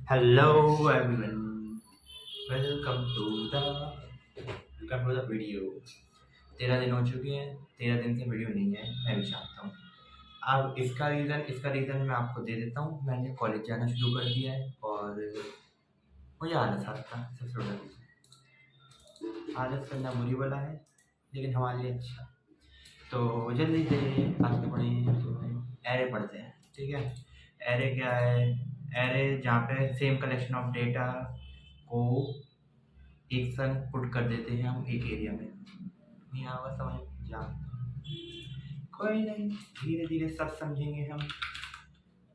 Hello everyone, welcome to the video। 13 दिन हो चुके हैं, 13 दिन से वीडियो नहीं है, मैं भी चाहता हूँ। अब इसका रीज़न मैं आपको दे देता हूँ। मैंने कॉलेज जाना शुरू कर दिया है और मुझे आलस आता है। सबसे बड़ा रीज़न, आलस करना बुरी बला है, लेकिन हमारे लिए अच्छा है। तो जल्दी से आगे बढ़ें तो एरे पढ़ते हैं, ठीक है। एरे क्या है? एरे जहाँ पे सेम कलेक्शन ऑफ डेटा को एक संग पुट कर देते हैं हम एक एरिया में। नहीं आवा समझ जा, कोई नहीं, धीरे धीरे सब समझेंगे हम।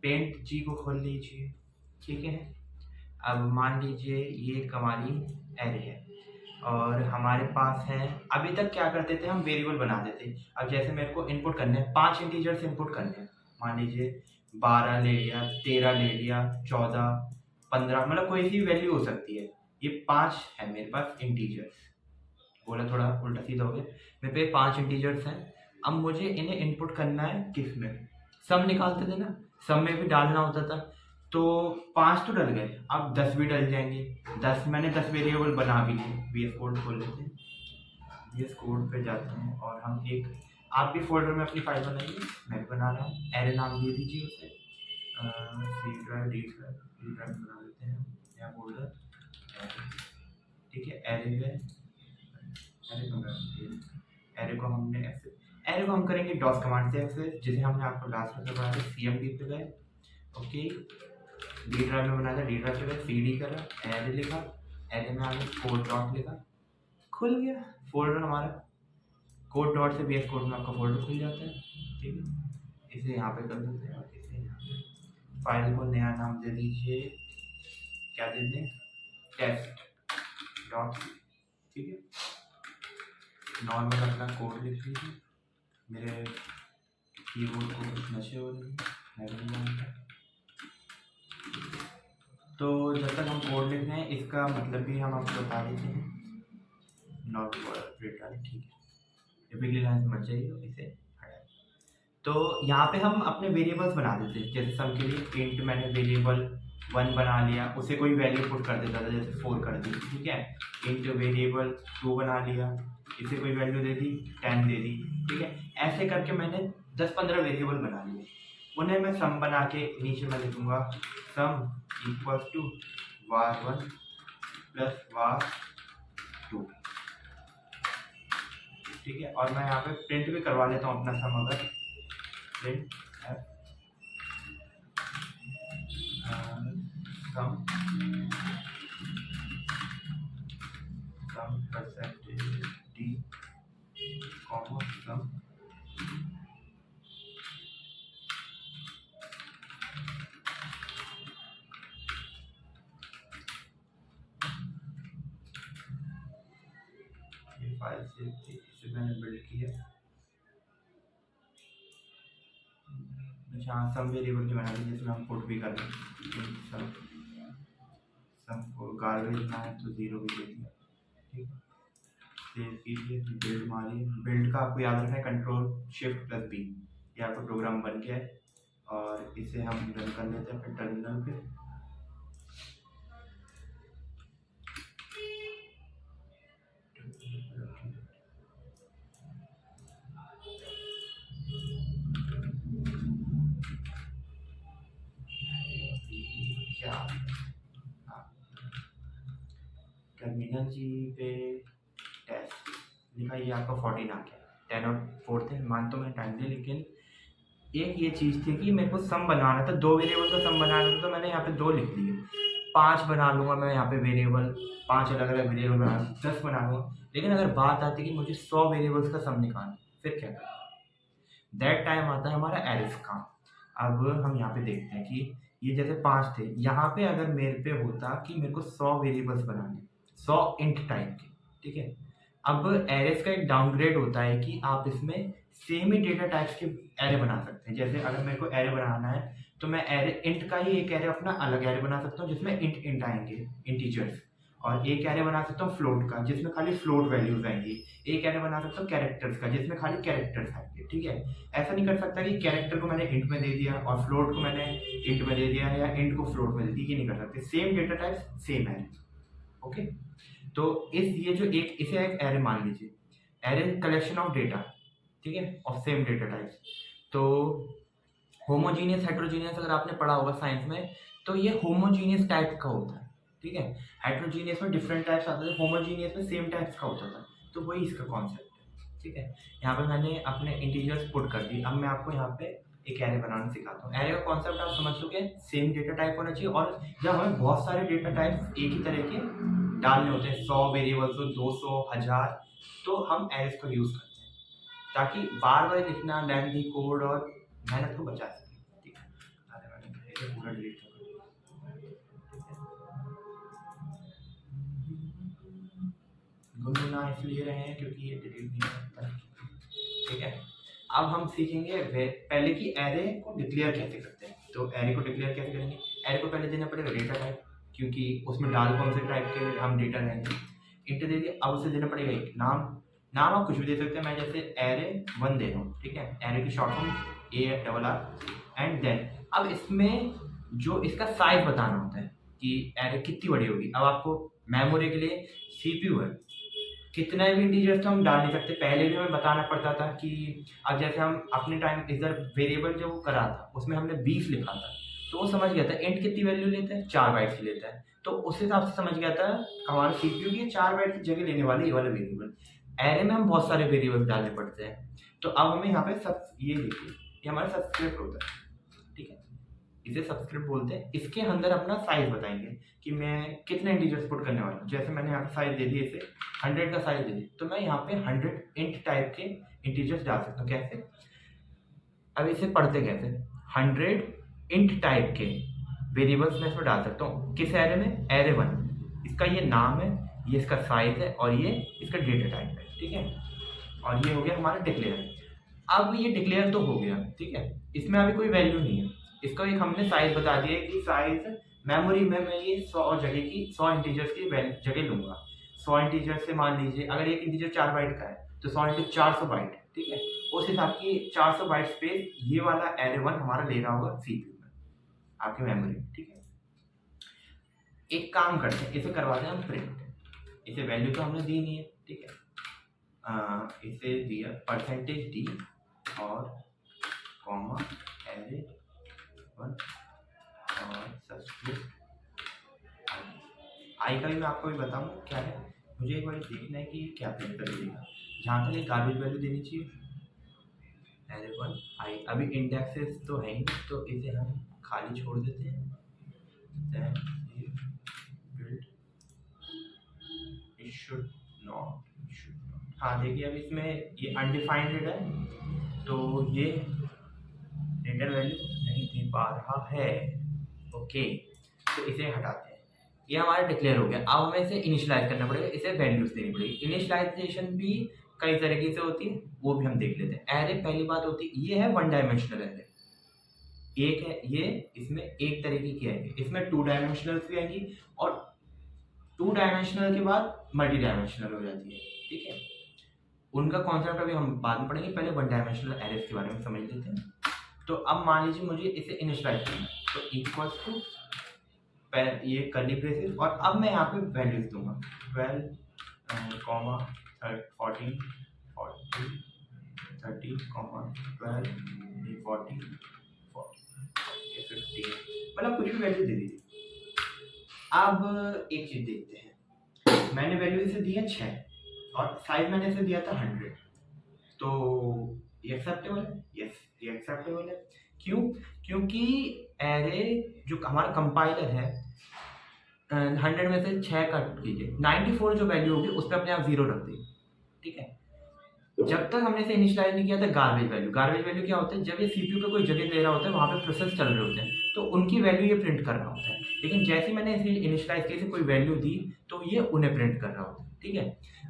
पेंट जी को खोल लीजिए, ठीक है। अब मान लीजिए ये एक हमारी एरे है और हमारे पास है। अभी तक क्या करते थे हम, वेरिएबल बना देते। अब जैसे मेरे को इनपुट करने हैं, 5 इंटीजर्स इनपुट करने हैं। मान लीजिए 12 ले लिया, 13 ले लिया, 14, 15, मतलब कोई सी वैल्यू हो सकती है। ये 5 है मेरे पास इंटीजर्स। बोला थोड़ा उल्टा सीधा हो गया। मेरे पे 5 इंटीजर्स हैं। अब मुझे इन्हें इनपुट करना है किस में? सम निकालते थे ना, सम में भी डालना होता था। तो 5 तो डल गए, अब 10 भी डल जाएंगे। 10 मैंने 10 वेरिएबल बना भी लिए। VS कोड खोल लेते हैं, VS कोड पे जाते हैं और हम एक, आप भी फोल्डर में अपनी फाइल बनाइए, मैं भी बना रहा हूँ। एरे नाम दे दीजिए उसे, सी ड्राइव, डी ड्राइव बना लेते हैं या फोल्डर, ठीक है। एरे को हमने एक्सेस, एरे को हम करेंगे डॉस कमांड से एक्सेस, जिसे हमने आपको लास्ट में बनाया था। CMD पे गए, ओके, डी ड्राइव में बनाया था, डी ड्राइव पे गए, CD करा, एरे लिखा, एरे में आगे कोड डॉट लिखा, खुल गया फोल्डर हमारा। कोड डॉट से VS कोड में आपका फोल्डर खुल जाता है, ठीक है। इसे यहाँ पे कर देते हैं और इसे यहाँ पे, फाइल को नया नाम दे दीजिए, क्या दे दें, टेस्ट डॉट, ठीक है। नॉर्मल अपना कोड लिख लीजिए। मेरे कीबोर्ड को कुछ नशे हो रहे हैं, मैं भी नहीं जानता। तो जब तक हम कोड लिख रहे हैं, इसका मतलब भी हम आपको बता देते हैं। नॉट रिटर्न, ठीक है। टिपिकली लाइन समझ जाइए, इसे हटाए। तो यहाँ पे हम अपने वेरिएबल्स बना देते हैं। जैसे सम के लिए इंट मैंने वेरिएबल 1 बना लिया, उसे कोई वैल्यू पुट कर देता था, जैसे 4 कर दी, ठीक है। इंट वेरिएबल 2 बना लिया, इसे कोई वैल्यू दे दी, 10 दे दी, ठीक है। ऐसे करके मैंने 10-15 वेरिएबल बना लिए। उन्हें मैं सम बना के नीचे मैं लिखूंगा सम equals to var1 plus var2, ठीक है। और मैं यहाँ पे प्रिंट भी करवा लेता हूँ अपना सम, अगर print sum percentage D comma sum, ये फाइल सेव थी, इसे मैंने बिल्ड किया। अच्छा, सम वेरिएबल की बना दी, जिसमें हम पुट भी कर दें। सम को गार्बेज ना है तो 0 भी दे दिया, ठीक है। सेव कीजिए, बिल्ड मारिए। बिल्ड का आपको याद रखना है Ctrl+Shift+B। ये आपका प्रोग्राम बन गया है और इसे हम रन कर लेते हैं अपने टर्मिनल पे। क्या टर्मिनल जी पे टेस्ट लिखा, ये आपका 14 आ गया। 10 और 4 थे, मान तो मैं टाइम दिया, लेकिन एक ये चीज़ थी कि मेरे को सम बनाना था, 2 वेरिएबल का सम बनाना था। तो मैंने यहाँ पे 2 लिख दिए। 5 बना लूँगा मैं यहाँ पे वेरिएबल, 5 अलग अलग वेरिएबल बना, 10 बना लूँगा। लेकिन अगर बात आती कि मुझे 100 वेरिएबल्स का सम निकालना, फिर क्या करें? दैट टाइम आता है हमारा एरिफ का। अब हम यहाँ पे देखते हैं कि ये जैसे 5 थे, यहाँ पे अगर मेरे पे होता कि मेरे को 100 वेरिएबल्स बनाने, 100 इंट टाइप के, ठीक है। अब एरेस का एक डाउनग्रेड होता है कि आप इसमें सेम ही डेटा टाइप्स के एरे बना सकते हैं। जैसे अगर मेरे को एरे बनाना है तो मैं एरे इंट का ही एक एरे अपना अलग एरे बना सकता हूँ, जिसमें इंट इंट आएंगे, इंटीजर्स। और एक एरे बना सकता हूँ फ्लोट का जिसमें खाली फ्लोट वैल्यूज आएंगी, एक एरे बना सकता हूँ कैरेक्टर्स का जिसमें खाली कैरेक्टर्स आएंगे। ठीक है, ऐसा नहीं कर सकता कि कैरेक्टर को मैंने इंट में दे दिया और फ्लोट को मैंने इंट में दे दिया या इंट को फ्लोट में दे दी, ये नहीं कर सकते। Same data type same array. Okay, तो ये जो एक इसे एक एरे मान लीजिए, एरे कलेक्शन ऑफ डेटा, ठीक है, ऑफ सेम डेटा टाइप। तो होमोजीनियस हेट्रोजीनियस अगर आपने पढ़ा होगा साइंस में, तो ये होमोजीनियस टाइप का होता है। ठीक है, हेट्रोजीनियस में डिफरेंट टाइप्स आते थे, होमोजीनियस में सेम टाइप्स का होता था। तो वही इसका कॉन्सेप्ट है। ठीक है, यहाँ पे मैंने अपने इंटीजर्स पुट कर दी। अब मैं आपको यहाँ पे एक एरे बनाना सिखाता हूँ। एरे का कॉन्सेप्ट आप समझ चुके हैं, सेम डेटा टाइप होना चाहिए। और जब हमें बहुत सारे डेटा टाइप एक ही तरह के डालने होते हैं, 100 वेरिएबल्स हो, 200, 1000, तो हम एरेस को यूज करते हैं ताकि बार बार लिखना लेंथी कोड और मेहनत को बचा सके। ठीक है, अरे मैंने इसे पूरा डिलीट कर दिया। गुनगुना इसलिए रहे हैं क्योंकि ये डिलीट नहीं करता। ठीक है, अब हम सीखेंगे पहले कि एरे को डिक्लेयर कैसे करते हैं। तो एरे को डिक्लेयर कैसे करेंगे, एरे को पहले देना पड़ेगा डेटा टाइप, क्योंकि उसमें डाल कौन से टाइप के हम डेटा लेंगे। इंट दे दिया, अब उसे देना पड़ेगा एक नाम। नाम आप कुछ भी दे सकते हैं, मैं जैसे एरे 1 दे रहा हूँ। ठीक है, एरे की short form ARR। And then अब इसमें जो इसका साइज बताना होता है कि एरे कितनी बड़ी होगी। अब आपको मेमोरी के लिए CPU है, कितना भी इंटीजर्स तो हम डाल नहीं सकते। पहले भी हमें बताना पड़ता था कि अब जैसे हम अपने टाइम इधर वेरिएबल जो करा था उसमें हमने 20 लिखा था, तो वो समझ गया था इंट कितनी वैल्यू लेता है, 4 बाइट की लेता है। तो उस हिसाब से समझ गया था हमारा CPU की 4 बाइट की जगह लेने वाले ये वाले वेरिएबल। एरे में हम बहुत सारे वेरिएबल्स डालने पड़ते हैं। तो अब हमें यहाँ पे सब ये देखिए, ये हमारा सबस्क्रिप्ट होता है। ठीक है, इसे सबस्क्रिप्ट बोलते हैं। इसके अंदर अपना साइज बताएंगे कि मैं कितने इंटीजर्स पुट करने वाला हूँ। जैसे मैंने यहाँ पे साइज दे दिया, इसे 100 का साइज दे दिया, तो मैं यहाँ पे 100 इंट टाइप के इंटीजर्स डाल सकता हूँ। कैसे, अब इसे पढ़ते कैसे, 100 इंट टाइप के वेरिएबल्स मैं इसमें डाल सकता हूँ। किस एरे में, एरे 1। इसका ये नाम है, ये इसका साइज है और ये इसका डेटा टाइप है। ठीक है, और ये हो गया हमारा डिक्लेयर। अब ये डिक्लेयर तो हो गया। ठीक है, इसमें अभी कोई वैल्यू नहीं है। इसका एक हमने साइज बता दिया कि साइज मेमोरी में मैं ये 100 जगह की 100 इंटीजर्स की जगह लूंगा। 100 इंटीजर से मान लीजिए अगर एक इंटीजर 4 बाइट का है तो 100 इंटू 400 बाइट। ठीक है, उस हिसाब की 400 बाइट स्पेस ये वाला एरे 1 हमारा ले रहा होगा CPU में, आपकी मेमोरी में। ठीक है, एक काम करते हैं, इसे करवाते हैं हम प्रिंट। इसे वैल्यू तो हमने दी नहीं है। ठीक है, इसे दिया %d और कॉमा एरे 1 और सबस्क्रिप्ट आई का भी मैं आपको भी बताऊँ क्या है। मुझे एक बार देखना है कि क्या प्रिंट कर देगा। जहाँ तक एक गार्बेज वैल्यू देनी चाहिए, एरे 1 आई। अभी इंडेक्सेस तो है ही, तो इसे हम खाली छोड़ देते हैं। Then build it should not। हाँ देखिए, अब इसमें ये अनडिफाइंड है, तो ये रिटर्न वैल्यू नहीं दे पा रहा है। ओके, तो इसे हटाते हैं। ये हमारा डिक्लेयर हो गया। अब हमें इसे इनिशियलाइज करना पड़ेगा, इसे वैल्यूज देनी पड़ेगी। इनिशियलाइजेशन भी कई तरीके से होती है, वो भी हम देख लेते हैं। एरे पहली बात होती है, ये है 1 डायमेंशनल एरे। एक है ये, इसमें एक तरीके की आएगी, इसमें 2 डायमेंशनल भी आएंगी और 2 डायमेंशनल के बाद मल्टी डायमेंशनल हो जाती है। ठीक है, उनका कॉन्सेप्ट अभी हम बाद में पढ़ेंगे, पहले 1 डायमेंशनल एरेस के बारे में समझ लेते हैं। तो अब मान लीजिए मुझे इसे इनिशियलाइज करना है, तो इक्वल्स टू ये कर्ली ब्रेसेस, और अब मैं यहाँ पे वैल्यूज दूंगा 12, 14, 40, 30, 12, 40, 15, मतलब कुछ भी वैल्यू दे दीजिए। अब एक चीज देखते हैं, मैंने वैल्यू इसे दी है 6 और साइज मैंने इसे दिया था 100, तो ये एक्सेप्टेबल है। यस, ये एक्सेप्टेबल है। क्यों, क्योंकि एरे जो हमारा कंपाइलर है 100 में से 6 कट कीजिए, 94 जो वैल्यू होगी उस पर अपने आप 0 रख देगी। ठीक है, जब तक हमने इसे इनिशियलाइज नहीं किया था गार्बेज वैल्यू। गार्बेज वैल्यू क्या होता है, जब ये CPU पे कोई जगह ले रहा होता है, वहाँ पे प्रोसेस चल रहे होते हैं, तो उनकी वैल्यू ये प्रिंट कर रहा होता है। लेकिन जैसे ही मैंने इसे इनिशियलाइज किया, कोई वैल्यू दी, तो ये उन्हें प्रिंट कर रहा होता है। ठीक है,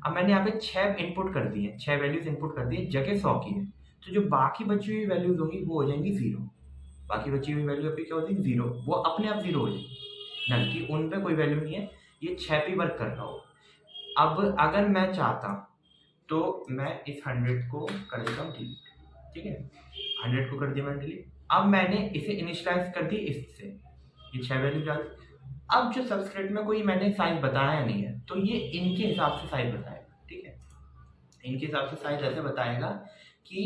अब मैंने यहाँ पे 6 इनपुट कर दिए, 6 वैल्यूज इनपुट कर दिए, जगह 100 की है, तो जो बाकी बची हुई वैल्यूज होंगी वो हो जाएंगी 0। बाकी बची हुई वैल्यू आपकी क्या होती है, 0, वो अपने आप 0 हो जाएगी, नल की, उन पे कोई वैल्यू नहीं है। ये 6 पे वर्क कर रहा हो। अब अगर मैं चाहता तो मैं इस 100 को कर देता हूँ डिलीट, ठीक है, 100 को कर दिया मैंने डिलीट। अब मैंने इसे इनिशियलाइज कर दी इससे, ये 6 वैल्यू डाल। अब जो सबस्क्रिप्ट में कोई मैंने साइज बताया नहीं है तो ये इनके हिसाब से साइज बताएगा, ठीक है, इनके हिसाब से साइज ऐसे बताएगा कि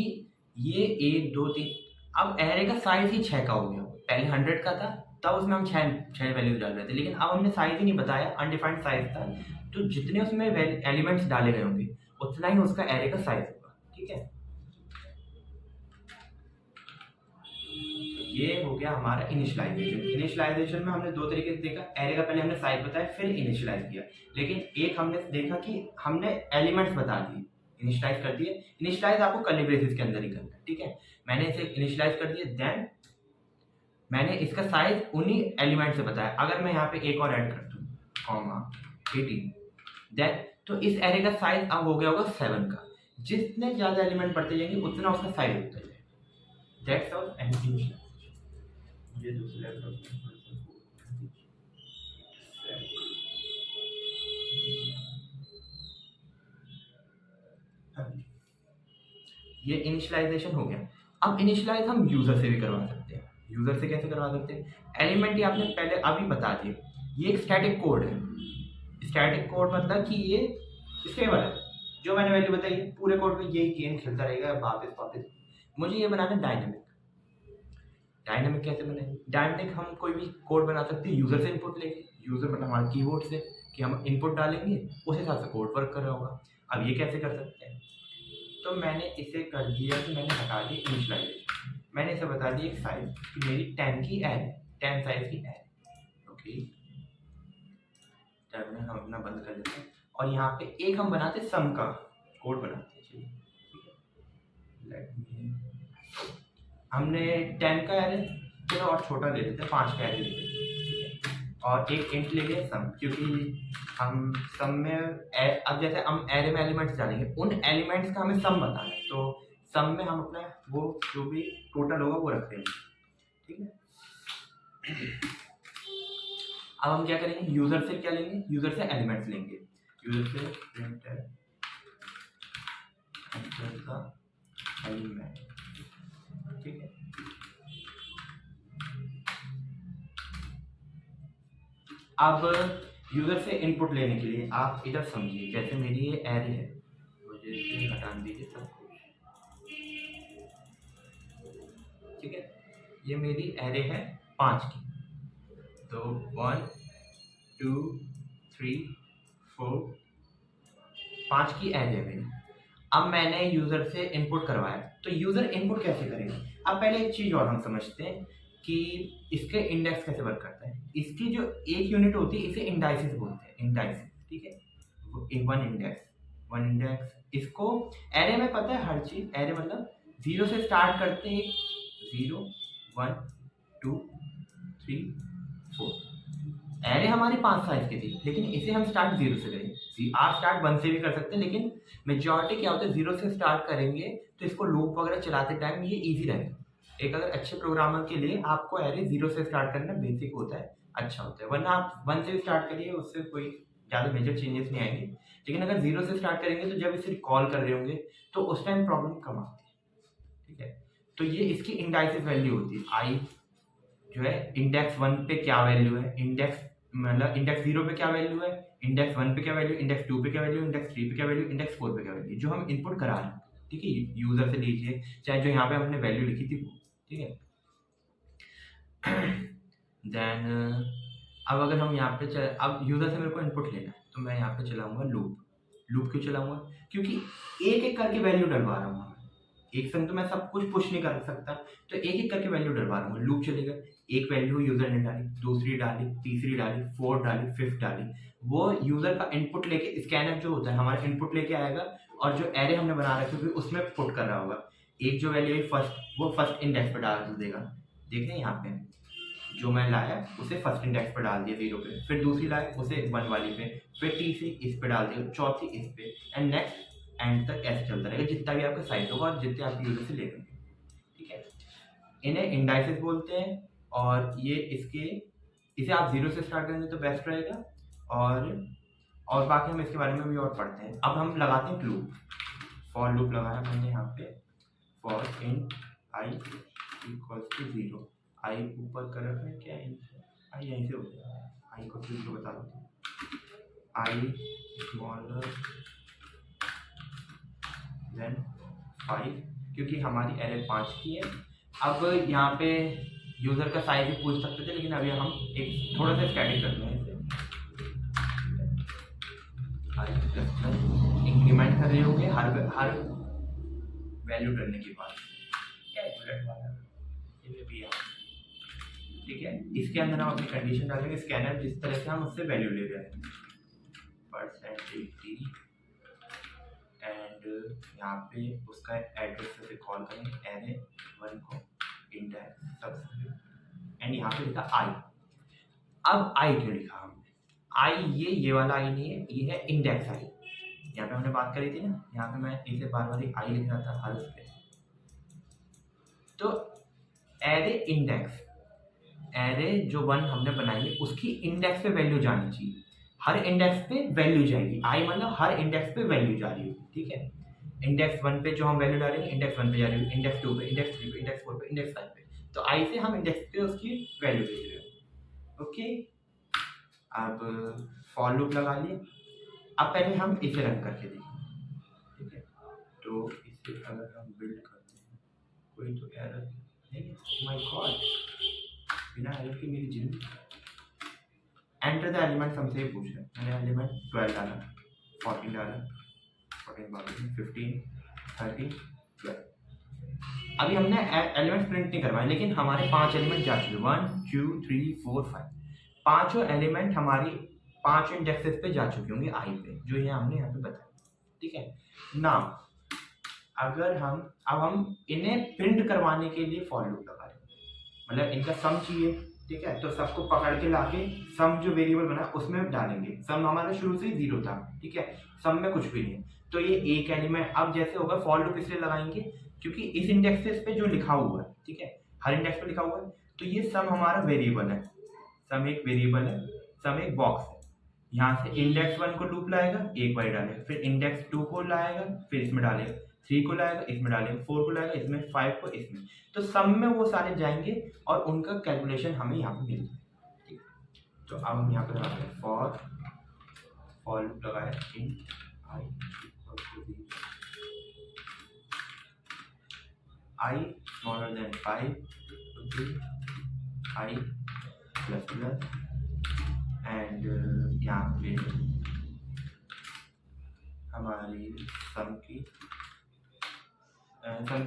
ये 1 2 3। अब एरे का साइज ही 6 का हो गया, पहले 100 का था तब उसमें हम 6 वैल्यू डाल रहे थे, लेकिन अब हमने साइज ही नहीं बताया, अनडिफाइंड साइज था, तो जितने उसमें एलिमेंट्स डाले गए होंगे उतना ही उसका एरे का साइज होगा, ठीक है। ये हो गया हमारा इनिशियलाइजेशन। इनिशियलाइजेशन में हमने दो तरीके से देखा, एरे का पहले हमने साइज बताया फिर इनिशियलाइज किया, लेकिन एक हमने देखा कि हमने एलिमेंट्स बता दिए, इनिशियलाइज कर दिए। इनिशियलाइज आपको कर्ली ब्रेसेस के अंदर ही करना है, ठीक है, मैंने इसे इनिशियलाइज कर दिया, देन मैंने इसका साइज उन्हीं एलिमेंट से बताया। अगर मैं यहाँ पे एक और ऐड कर दूँ कॉमा 18, देन तो इस एरे का साइज अब हो गया होगा 7 का, जितने ज़्यादा एलिमेंट बढ़ते जाएंगे उतना उसका साइज होता जाएगा। That's all and initialization. ये दूसरे ये इनिशियलाइजेशन हो गया। अब इनिशियलाइज हम यूजर से भी करवा सकते हैं। यूजर से कैसे करवा सकते हैं? एलिमेंट ही आपने पहले अभी बता दिए, ये एक स्टैटिक कोड है। स्टैटिक कोड मतलब कि ये स्टेबल है, जो मैंने वैल्यू बताई है पूरे कोड में यही गेम खेलता रहेगा वापस वापस। मुझे ये बनाना डायनेमिक। डायनेमिक कैसे बनेगी? डायनेमिक हम कोई भी कोड बना सकते हैं यूजर से इनपुट लेके, यूजर मतलब हमारे कीबोर्ड से कि हम इनपुट डालेंगे उस हिसाब से कोड वर्क कर रहा होगा। अब ये कैसे कर सकते हैं? तो मैंने इसे कर दिया कि मैंने हटा दी इनिशियलाइजेशन, मैंने इसे बता दिया एक साइज कि मेरी 10 की एरे, 10 साइज की एरे, ओके। टर्मिनल हम अपना बंद कर देते हैं और यहाँ पे एक हम बनाते सम का कोड बनाते हैं, चलिए लेट मी, हमने 10 का एरे चलो और छोटा ले लेते हैं, 5 का एरे ले लेते हैं, ठीक है, और एक इंट ले लिया सम, क्योंकि हम सम में अब जैसे हम एरे में एलिमेंट्स डालेंगे उन एलिमेंट्स का हमें सम बताना है, तो सम में हम अपना वो जो भी टोटल होगा वो रख देंगे, ठीक है। अब हम क्या करेंगे, यूजर से क्या लेंगे, यूजर से एलिमेंट्स लेंगे, यूजर से प्रिंट का एलिमेंट, ठीक है। अब यूजर से इनपुट लेने के लिए आप इधर समझिए, जैसे मेरी ये एरे है, मुझे इसे हटा दीजिए सब कुछ, ठीक है, ये मेरी एरे है 5 की, तो 1 2 3 4 5 की एरे है मेरी। अब मैंने यूजर से इनपुट करवाया, तो यूजर इनपुट कैसे करेगा? अब पहले एक चीज और हम समझते हैं कि इसके इंडेक्स कैसे वर्क करता है। इसकी जो एक यूनिट होती है इसे इंडाइसिस बोलते हैं, इंडाइसिस, ठीक है, वन इंडेक्स। इसको एरे में पता है हर चीज, एरे मतलब 0 से स्टार्ट करते हैं, 0 1 2 3 4। एरे हमारी 5 साइज की थी, लेकिन इसे हम स्टार्ट 0 से करेंगे। आप स्टार्ट 1 से भी कर सकते हैं, लेकिन मेजॉरिटी क्या होता है 0 से स्टार्ट करेंगे तो इसको लूप वगैरह चलाते टाइम ये इजी रहेगा। एक अगर अच्छे प्रोग्रामर के लिए आपको एरे 0 से स्टार्ट करना बेसिक होता है, अच्छा होता है, वरना आप 1 से स्टार्ट करिए, उससे कोई ज़्यादा मेजर चेंजेस नहीं आएंगे। लेकिन अगर 0 से स्टार्ट करेंगे तो जब इसे कॉल कर रहे होंगे तो उस टाइम प्रॉब्लम कम आती है, ठीक है। तो ये इसकी इंडाइसिस वैल्यू होती है, आई जो है इंडेक्स 1 पे क्या वैल्यू है, इंडेक्स मतलब इंडेक्स 0 पे क्या वैल्यू है, इंडेक्स 1 पे क्या वैल्यू, इंडेक्स 2 पे क्या वैल्यू, इंडेक्स 3 पे क्या वैल्यू, इंडेक्स 4 पे क्या वैल्यू, जो हम इनपुट करा रहे हैं, ठीक है, यूजर से लीजिए चाहे जो यहाँ पे हमने वैल्यू लिखी थी वो, ठीक है। देन अब अगर हम यहाँ पे अब यूजर से मेरे को इनपुट लेना है तो मैं यहाँ पे चलाऊंगा लूप। लूप क्यों चलाऊंगा? क्योंकि एक एक करके वैल्यू डलवा रहा हूँ, एक संग तो मैं सब कुछ पुश नहीं कर सकता, तो एक एक करके वैल्यू डलवा रहा हूँ। लूप चलेगा, एक वैल्यू यूजर ने डाली, दूसरी डाली, तीसरी डाली, फोर्थ डाली, फिफ्थ डाली, वो यूजर का इनपुट लेके स्कैनर जो होता है हमारा इनपुट लेके आएगा और जो एरे हमने बना रखी होगी उसमें पुट कर रहा होगा। एक जो वैल्यू है फर्स्ट, वो फर्स्ट इंडेक्स पर डाल देगा, देख रहे हैं यहाँ पे जो मैं लाया उसे फर्स्ट इंडेक्स पर डाल दिया 0 पे, फिर दूसरी लाया उसे 1 वाली पे, फिर तीसरी इस पे डाल दिया, चौथी इस पे, एंड नेक्स्ट एंड तक ऐसे चलता रहेगा जितना भी आपका साइज होगा और जितने आप यूजर से ले लेंगे, ठीक है। इन्हें इंडाइसेस बोलते हैं और ये इसे आप 0 से स्टार्ट करेंगे तो बेस्ट रहेगा, और बाकी हम इसके बारे में भी और पढ़ते हैं। अब हम लगाते हैं लूप, फॉर लूप लगाया मैंने यहाँ पे, for in i equals to 0, i ऊपर कर रखा है क्या, आई यहीं से हो गया, आई को 0 बता दो, आई स्मॉलर देन 5, क्योंकि हमारी एरे 5 की है। अब यहाँ पे यूज़र का साइज भी पूछ सकते थे, लेकिन अभी हम एक थोड़ा सा स्टैटिक करते हैं इसे, इंक्रीमेंट कर रहे होंगे हर वैल्यू करने के बाद, कैलकुलेट वाला ये भी है, ठीक है। इसके अंदर हम अपनी कंडीशन डालेंगे, स्कैनर जिस तरह से हम उससे वैल्यू ले रहे हैं, %80 एंड यहाँ पे उसका एड्रेस से कॉल करेंगे एरे 1 को इंडेक्स सबसे, एंड यहाँ पे लिखा आई। अब आई क्यों लिखा हमने, आई ये वाला आई नहीं है, ये है इंडेक्स आई। यहाँ पे हमने बात करी थी ना, यहाँ पे मैं इसे बार बार आई लिख रहा था हर उस पे, तो एरे इंडेक्स, एरे जो 1 हमने बनाई है उसकी इंडेक्स पे वैल्यू जानी चाहिए, हर इंडेक्स पे वैल्यू जाएगी, आई मतलब हर इंडेक्स पे वैल्यू जा रही है, ठीक है। इंडेक्स 1 पे जो हम वैल्यू डालेंगे इंडेक्स 1 पे जा रही है, इंडेक्स 2 पे, इंडेक्स 3 पे, इंडेक्स 4 पे, इंडेक्स 5 पे, तो आई से हम इंडेक्स पे उसकी वैल्यू भेज रहे हो, ओके। अब फॉर लूप लगा लिए, अब पहले हम इसे रन करके देखेंगे, ठीक है। तो इसे अगर हम बिल्ड करते हैं, कोई तो एरर नहीं, माय गॉड, बिना एरर की मेरी जिंदगी। एंटर द एलिमेंट हमसे ही पूछ रहे हैं, मैंने एलिमेंट 12 डाला, 14 डाला, 14 15 13 12। अभी हमने एलिमेंट प्रिंट नहीं करवाए, लेकिन हमारे 5 एलिमेंट जा चुके, 1 2 3 4 5, पांचों एलिमेंट हमारी 5 इंडेक्सेस पे जा चुके होंगे आई पे, जो ये हमने यहाँ पे बताया, ठीक है ना। अगर हम इन्हें प्रिंट करवाने के लिए फॉर लूप लगा रहे हैं, मतलब इनका सम चाहिए, ठीक है, तो सबको पकड़ के लाके सम जो वेरिएबल बना उसमें डालेंगे, सम हमारा शुरू से ही 0 था, ठीक है, सम में कुछ भी नहीं है, तो ये एक एलिमेंट अब जैसे होगा फॉर लूप इसलिए लगाएंगे क्योंकि इस इंडेक्सेस पे जो लिखा हुआ है, ठीक है, हर इंडेक्स पे लिखा हुआ है, तो ये सम हमारा वेरिएबल है, सम एक वेरिएबल है, सम एक बॉक्स है। यहाँ से इंडेक्स 1 को लूप लाएगा, एक बार डालेगा, फिर इंडेक्स 2 को लाएगा, फिर इसमें डालेगा, 3 को लाएगा, इसमें डालेगा, 4 को लाएगा, इसमें 5 को इसमें, तो सम में वो सारे जाएंगे और उनका कैलकुलेशन हमें यहाँ पे मिल जाएगा, ठीक। तो अब हम यहाँ पे लगाते हैं फॉर लूप लगाया in I smaller than 5 I plus plus, and यहाँ पे हमारी सम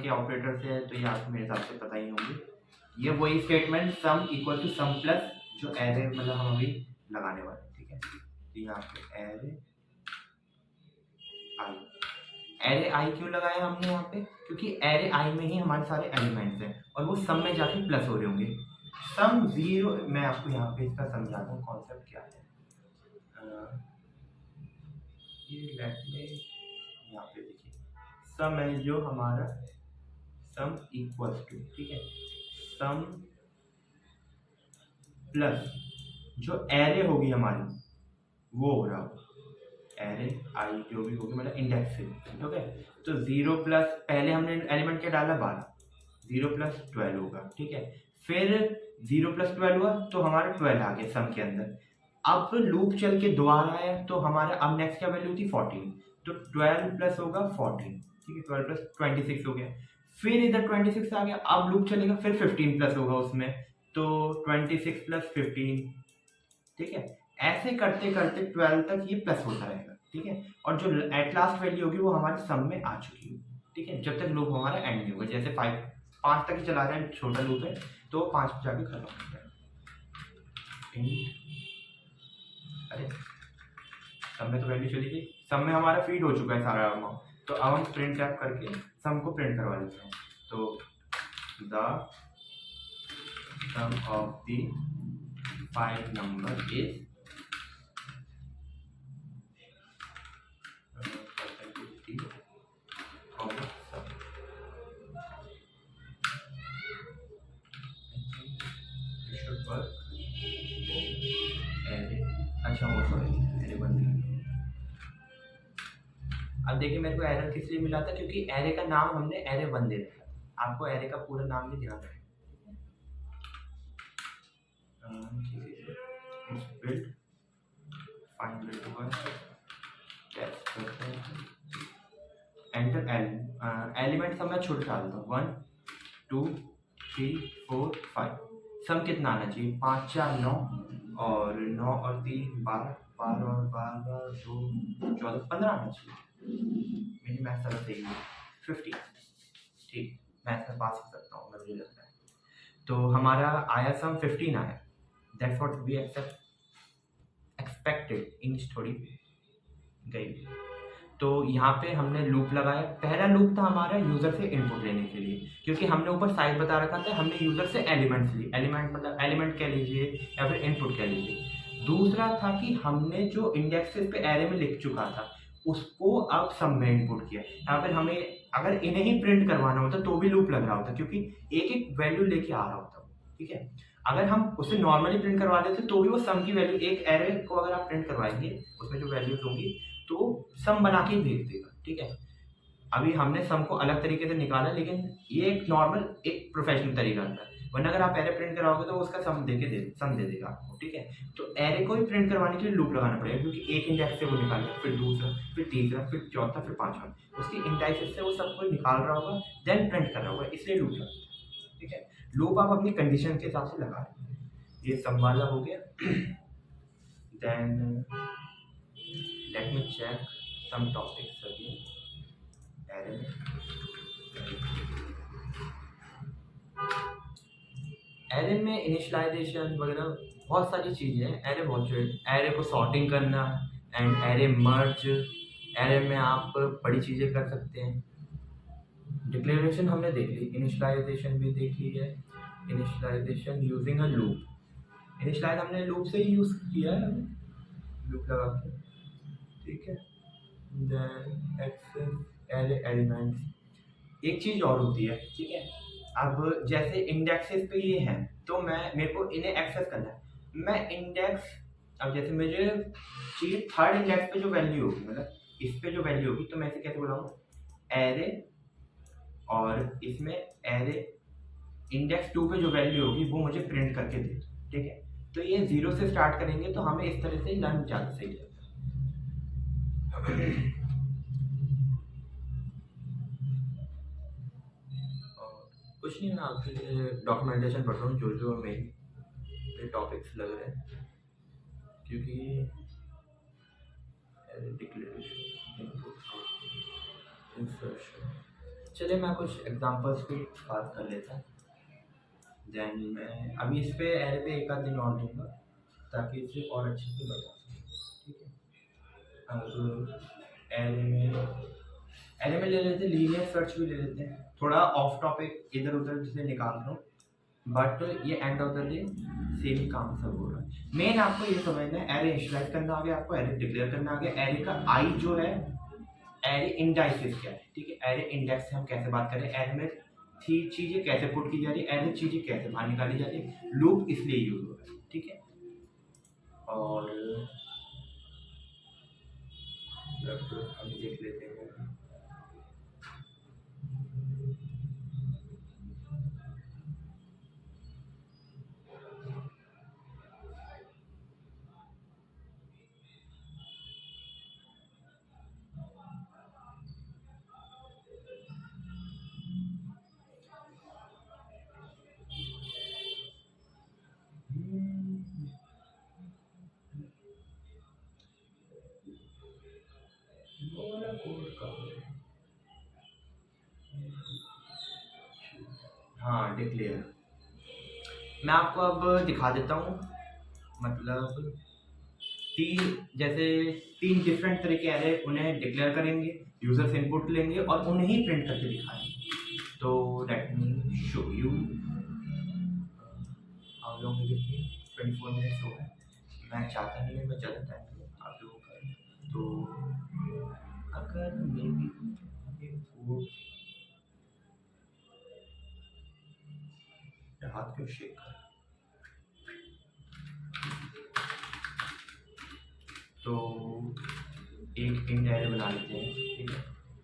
के ऑपरेटर से है, तो ये आपको मेरे हिसाब से पता ही होंगे, ये वही statement sum equal to sum plus जो एरे मतलब हम अभी लगाने वाले हैं, ठीक है। तो यहाँ पे एरे आई क्यों लगाया हमने यहाँ पे, क्योंकि एरे आई में ही हमारे सारे एलिमेंट्स हैं और वो सम में जाके प्लस हो रहे होंगे। सम 0, मैं आपको यहाँ पे इसका समझाता हूँ कॉन्सेप्ट क्या है। ये लेट में यहाँ पे देखिए, सम है जो हमारा सम इक्वल्स टू, ठीक है, सम प्लस जो एरे होगी हमारी वो हो रहा हो, एरे आई जो भी होगी मतलब इंडेक्स से, ओके। तो 0 प्लस पहले हमने एलिमेंट क्या डाला 12, 0 प्लस 12 होगा, ठीक है, फिर 0 प्लस 12 हुआ तो हमारा 12 आ गया सम के अंदर। अब लूप चल के दोबारा आया तो हमारा अब नेक्स्ट क्या वैल्यू थी 14, तो 12 प्लस होगा 14, ठीक है, 12 प्लस 26 हो गया, फिर इधर 26 आ गया, अब लूप चलेगा फिर 15 प्लस होगा उसमें, तो 26 प्लस 15, ठीक है, ऐसे करते करते 12 तक ये प्लस होता रहेगा, ठीक है, और जो एट लास्ट वैल्यू होगी वो हमारे सम में आ चुकी है, ठीक है, जब तक लूप हमारा एंड नहीं होगा, जैसे 5 तक ही चला रहे हैं, छोटा लूप है तो 5 पे जाके खत्म हो जाएगा। अरे सम में तो वैल्यू चली गई, सम में हमारा फीड हो चुका है सारा अमाउंट, तो अब हम प्रिंट टैप करके सम को प्रिंट करवा लेते हैं, तो the sum of the 5 number is अच्छा वो सॉरी एरे 1। अब देखिए मेरे को एरर किस लिए मिला था, क्योंकि एरे का नाम हमने एरे 1 दे रखा था। आपको एरे का पूरा नाम भी ध्यान रखना। It's build find build one test करते हैं, एंटर एलिमेंट सब मैं छोटे डालता हूँ 1 2 3 4 5। सम कितना आना चाहिए, 5 4 9 और 9 और 3 12, 12 और 12 2 14 15 आना चाहिए। मेरी मैथ सर सही है 50। ठीक, मैथ में पास हो सकता हूँ मुझे लगता है। तो हमारा आया सम 15 आया, that's what we expected. English थोड़ी गई। तो यहाँ पे हमने लूप लगाया। पहला लूप था हमारा यूजर से इनपुट लेने के लिए, क्योंकि हमने ऊपर साइज बता रखा था, हमने यूजर से एलिमेंट्स ली। एलिमेंट मतलब एलिमेंट कह लीजिए या फिर इनपुट कह लीजिए। दूसरा था कि हमने जो इंडेक्सेस पे एरे में लिख चुका था उसको अब सब में इनपुट किया। यहाँ पर हमें अगर इन्हें ही प्रिंट करवाना होता तो भी लूप लग रहा होता, क्योंकि एक एक वैल्यू लेके आ रहा होता। ठीक है, अगर हम उसे नॉर्मली प्रिंट करवा देते तो भी वो सम की वैल्यू, एक एरे को अगर आप प्रिंट करवाएंगे उसमें जो वैल्यूज होंगी तो सम बना के ही भेज देगा। ठीक है, अभी हमने सम को अलग तरीके से निकाला, लेकिन ये एक नॉर्मल एक प्रोफेशनल तरीका था। वरना अगर आप एरे प्रिंट कराओगे तो उसका सम दे देगा आपको। ठीक है, तो एरे को ही प्रिंट करवाने के लिए लूप लगाना पड़ेगा, क्योंकि एक इंडेक्स से वो निकालेगा, फिर दूसरा, फिर तीसरा, फिर चौथा, फिर पांचवा, उसकी इंडेक्सेस से वो सबको निकाल रहा होगा, देन प्रिंट कर रहा होगा, इसलिए लूप लगता है। ठीक है, लूप आप अपनी कंडीशन के हिसाब से लगा रहे हैं। ये सम वाला हो गया। Then let me check some topics again. Array में एरे में इनिशियलाइजेशन वगैरह बहुत सारी चीज़ें हैं। एरे बहुत एरे को सॉर्टिंग करना एंड एरे मर्ज, एरे में आप बड़ी चीज़ें कर सकते हैं। डिक्लेरेशन हमने देख ली, इनिशियलाइजेशन भी देख ली है। Initialization using a loop, initialize हमने लूप से ही यूज़ किया है, लूप लगा के। ठीक है, देन एक्सेस एरे एलिमेंट्स। एक चीज़ और होती है। ठीक है, अब जैसे इंडेक्सेस पे ये हैं तो मेरे को इन्हें एक्सेस करना है। मैं इंडेक्स, अब जैसे मुझे चाहिए थर्ड इंडेक्स पे जो वैल्यू होगी, मतलब इस पे जो वैल्यू होगी, तो मैं इसे कैसे बुलाऊंगा, एरे, और इसमें एरे इंडेक्स 2 पे जो वैल्यू होगी वो मुझे प्रिंट करके दे। ठीक है, तो ये 0 से स्टार्ट करेंगे तो हमें इस तरह से लर्न ज़्यादा सही जाएगा। कुछ नहीं, मैं आपके लिए डॉक्यूमेंटेशन पढ़ रहा हूँ जो जो मेरे टॉपिक्स लग रहे हैं, क्योंकि डिक्लेरेशन इंसर्शन। चलिए मैं कुछ एग्जांपल्स भी बात कर लेता हूँ, देन मैं अभी इस पे एरे पे एक आध दिन और दूंगा ताकि इसे और अच्छे से बता सकूँ। ठीक है, अब एरे में ले लेते हैं, लीनियर सर्च भी ले लेते हैं। थोड़ा ऑफ टॉपिक इधर उधर से निकाल रहा हूँ, बट ये end of the day same ही काम सब हो रहा है। मेन आपको ये समझना है, एरे इनिशियलाइज करना आ गया, आपको एरे डिक्लेयर करना आ गया। एरे का आई जो है, एरे इंडाइसेस क्या है। ठीक है, एरे इंडेक्स से हम कैसे बात करें, एरे में चीजें कैसे पुट की जा रही है, एरे चीजें कैसे बाहर निकाली जा रही है, लूप इसलिए यूज हो रहा है। ठीक है, और हम देख लेते हैं। हाँ, डिक्लेयर मैं आपको अब दिखा देता हूँ। मतलब जैसे 3 डिफरेंट तरह के एरे, उन्हें डिक्लेयर करेंगे, यूजर से इनपुट लेंगे और उन्हें ही प्रिंट करके दिखाएंगे। तो let me show you. How long is it, 24 minutes हो गए। मैं चाहता नहीं मैं ज़्यादा टाइम लूँ आप लोगों का। तो अगर मे बी हाथ क्यों शेक कर, तो एक इंट एरे बना लेते हैं, ठीक है।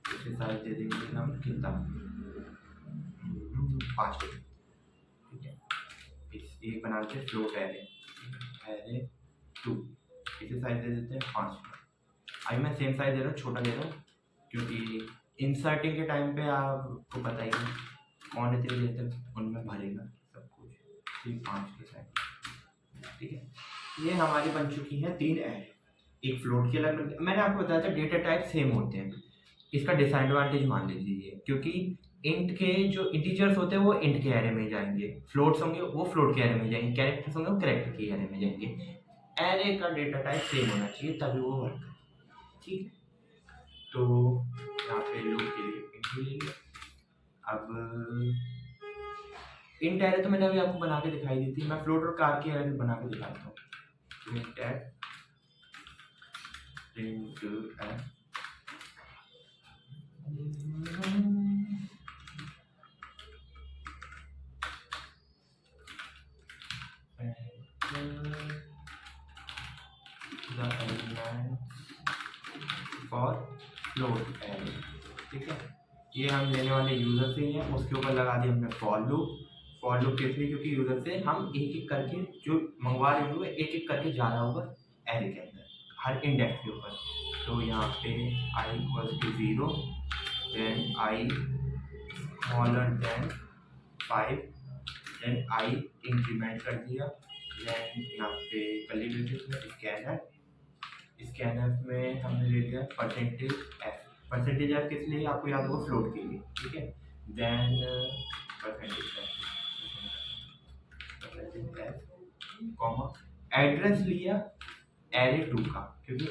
इसके साइज दे देंगे हम कितना, 5, ठीक है। इस एक बना लेते हैं फ्लोट एरे, एरे 2, इसे साइज दे देते हैं 5। अभी मैं सेम साइज दे रहा हूँ, छोटा दे रहा हूँ, क्योंकि इंसर्टिंग के टाइम पे आपको पता ही है कौन इतनी देर तक उनमें भरेगा सब कुछ, ठीक 5 के साइज, ठीक है। ये हमारी बन चुकी हैं 3 एरे। एक फ्लोट के अलग, मैंने आपको बताया था डेटा टाइप सेम होते हैं। इसका डिसएडवांटेज मान लीजिए, क्योंकि इंट के जो इंटीजर्स होते हैं वो इंट के एरे में जाएंगे, फ्लोट्स होंगे वो फ्लोट के एरे में जाएंगे, कैरेक्टर्स होंगे वो कैरेक्टर के एरे में जाएंगे। एरे का डेटा टाइप सेम होना चाहिए तभी वो वर्क करे, ठीक है। तो यहाँ पे लूप के लिए इंट ले लिया। अब इंट एरे तो मैंने अभी आपको बना के दिखाई दी थी, मैं फ्लोट और कार के एरे बना के दिखाता हूँ। Int add the element for float array, ठीक है। ये हम लेने वाले यूजर से ही है, उसके ऊपर लगा दिया हमने फॉर लूप। फॉर लूप किस लिए, क्योंकि यूजर से हम एक एक करके जो मंगवा रहे होंगे एक एक करके जा रहा होगा एरे के अंदर हर इंडेक्स के ऊपर। तो यहाँ पे i = 0, then i <5, then i increment कर दिया, देन यहाँ पे कर्ली ब्रैकेट में स्कैनर में हमने ले लिया %f। %f किस लिए, आपको याद होगा फ्लोट के लिए, ठीक है। देन %f, एड्रेस लिया एरे 2 का, क्योंकि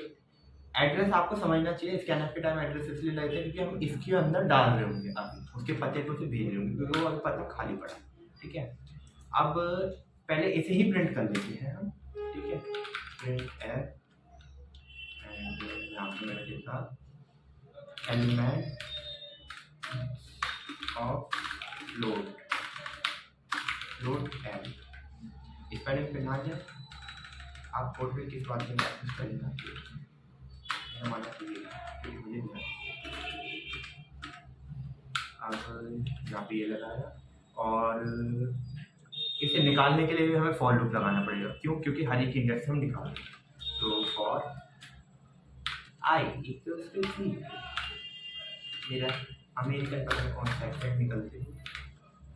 एड्रेस आपको समझना चाहिए। स्कैनर के टाइम एड्रेस इसलिए लेते हैं क्योंकि हम इसके अंदर डाल रहे होंगे, अभी उसके पते को से भेज रहे होंगे, क्योंकि वो अभी पता खाली पड़ा, ठीक है। अब पहले इसे ही प्रिंट कर लेते हैं हम, ठीक है। प्रिंट एफ एंड यहाँ पे मैंने लिखा एलिमेंट ऑफ फ्लोट एल। इस पहले पे ना जाए, आप कोड में किस बात में प्रैक्टिस करेंगे हमारा, मुझे नहीं। अब यहाँ पे ये लगाया, और इसे निकालने के लिए भी हमें फॉर लूप लगाना पड़ेगा। क्यों, क्योंकि हर एक इंडेक्स हम निकाल रहे हैं। तो फॉर i = 3, मेरा अमेरिकन का कौन सा एक्सेंट निकलते हैं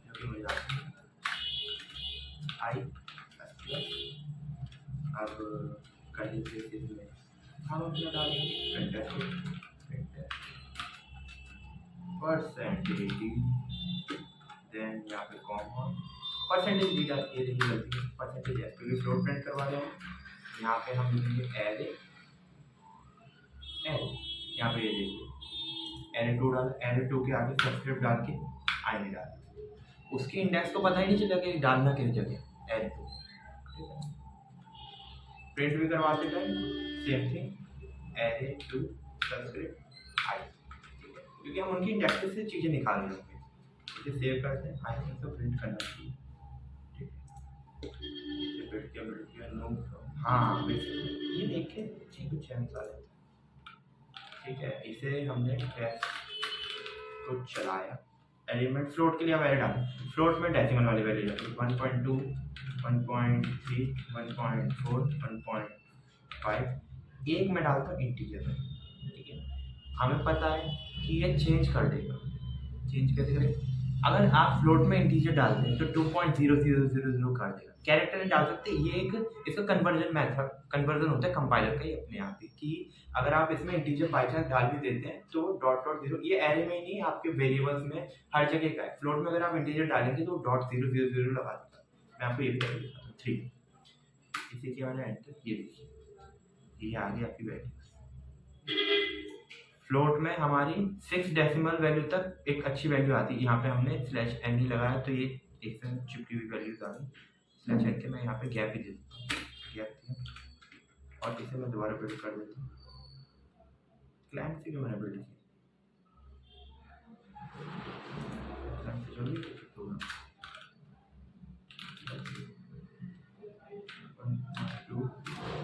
जो कि मुझे आता है, i प्लस। अब कर्ली ब्रैकेट में हम अपना डालेंगे %d, देन यहाँ पे कॉमा %d डाल, ये देखिए गलती है, %f, क्योंकि फ्लोट प्रिंट करवा रहे हैं। यहाँ पे हम लिखेंगे एरे एल, यहाँ पे ये देखिए एरे 2 डाल, एरे 2 के आगे सबस्क्रिप्ट डाल के आई नहीं डाल, उसके इंडेक्स को पता ही नहीं चला कि डालना किस जगह, एरे 2, ठीक है। प्रिंट भी करवाते time same thing, array 2 subscript I, ठीक है, क्योंकि हम उनकी इंडेक्स से चीज़ें निकाल रहे होंगे। इसे सेव करते हैं, आई थिंक तो प्रिंट करना चाहिए, ठीक है। प्रिंट किया नो, हाँ ये देखिए कुछ चांस आ रहा है, ठीक है। इसे हमने टेस्ट को चलाया, एलिमेंट फ्लोट के लिए अब एरे डालें, फ्लोट में डेसिमल वाली वैल्यू जाती है 1.2, 1.3, 1.4, 1.5, एक में डालता हूँ इंटीजर में, ठीक है। हमें पता है कि ये चेंज कर देगा, चेंज कैसे करें, अगर आप फ्लोट में इंटीजर डालते हैं तो 2.0000 कर देगा। कैरेक्टर में डाल सकते हैं, ये एक इसका कन्वर्जन मेथड, कन्वर्जन होता है कंपाइलर का ही अपने आप ही, कि अगर आप इसमें इंटीजर बाई चांस डाल भी देते हैं तो .0, ये एरे में ही नहीं आपके वेरिएबल्स में हर जगह का है। फ्लोट में अगर आप इंटीजर डालेंगे तो .000 लगा देगा। मैं आपको ये भी करके दिखाता हूँ, 3, इसी के मैंने एंटर, ये देखिए ये आ गई आपकी वैल्यू। फ्लोट में हमारी 6 डेसिमल वैल्यू तक एक अच्छी वैल्यू आती है। यहाँ पे हमने /n लगाया तो ये एक से चिपकी हुई वैल्यूज आ गई। /n के मैं यहाँ पे गैप ही दे देता हूँ, गैप दिया, और इसे मैं दोबारा बिल्ड कर देता हूँ। क्लाइंट से क्यों मैंने बिल्ड किया, क्लाइंट से जो भी होगा 1, 2,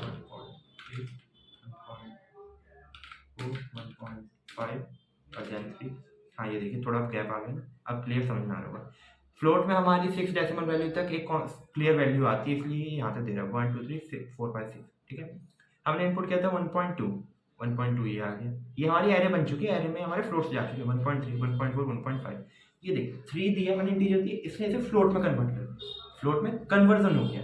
1.8, 5 और देन 3। हाँ, ये देखिए थोड़ा गैप आ गया ना, अब क्लियर समझ में आ रहा होगा। फ्लोट में हमारी 6 डेसिमल वैल्यू तक एक क्लियर वैल्यू आती है, इसलिए यहाँ तक दे रहा है 1 2 3 6 4 5 6। ठीक है, हमने इनपुट किया था 1.2, 1.2 ये आ गया। ये हमारी एरे बन चुकी है, एरे में हमारे फ्लोट्स जा चुके हैं 1.3 1.4 1.5। ये देख 3 दिया मैंने इंटीजर दिया, इसने इसे फ्लोट में कन्वर्ट कर दिया, फ्लोट में कन्वर्जन हो गया।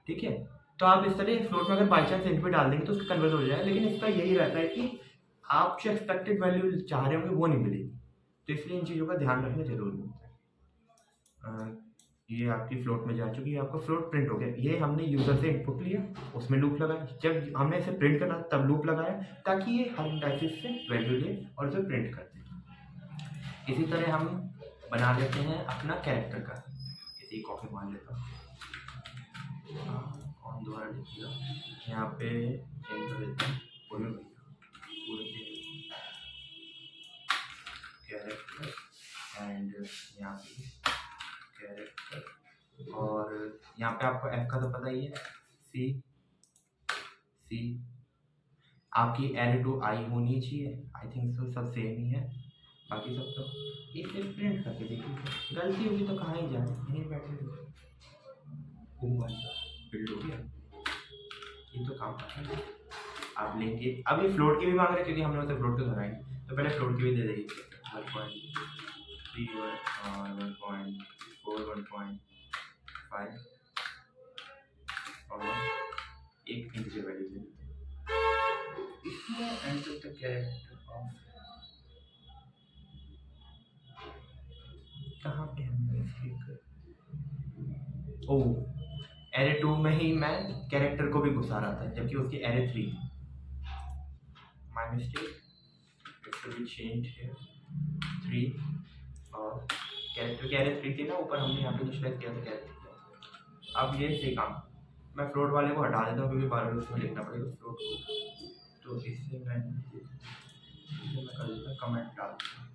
ठीक है, तो आप इस तरह फ्लोट में अगर बाई चांस इंट भी डाल देंगे तो उसका कन्वर्ट हो जाएगा, लेकिन इसका यही रहता है कि आप जो एक्सपेक्टेड वैल्यू चाह रहे होंगे वो नहीं मिलेगी, तो इसलिए इन चीज़ों का ध्यान रखना जरूरी होता है। ये आपकी फ्लोट में जा चुकी है, आपका फ्लोट प्रिंट हो गया। ये हमने यूज़र से इनपुट लिया, उसमें लूप लगाया, जब हमने इसे प्रिंट करना तब लूप लगाया, ताकि ये हर इंडाइसिस से वैल्यू ले और उसे प्रिंट कर दे। इसी तरह हम बना लेते हैं अपना कैरेक्टर का, इसी कॉपी मान लेता हूँ, कौन दोबारा लिखिएगा, यहाँ पे चेंज कर देते हैं पूरे कैरेक्टर एंड यहाँ पे कैरेक्टर, और यहाँ पे आपको एफ का तो पता ही है, सी आपकी एरे टू आई होनी चाहिए, आई थिंक सो सब सेम ही है, बाकी सब तो इसे प्रिंट करके देखिए, गलती होगी तो कहाँ ही जाए, यहीं बैठे बिल्ड हो गया, ये तो काम करता है। आप लेंगे, अब ये फ्लोट की भी मांग रहे हैं क्योंकि हमने उसे फ्लोट को धराएंगे, तो पहले फ्लोट की भी दे देंगे 1.3 और 1.4 1.5 और एक इंटीजर वैल्यू दे देते हैं। इसमें एंटर द कैरेक्टर ऑफ, कहाँ पे हमने ओह, एरे 2 में ही मैं कैरेक्टर को भी घुसा रहा था, जबकि उसकी एरे 3 है। My mistake, it should be changed here 3 और कैरेक्टर की एरे 3 थी ना, ऊपर हमने यहाँ पे इनिशियलाइज किया था कैरेक्टर। अब ये सही काम, मैं फ्लोट वाले को हटा देता हूँ क्योंकि बार बार उसमें लिखना पड़ेगा फ्लोट को, तो इससे मैं कर देता हूँ कमेंट डाल देता हूँ,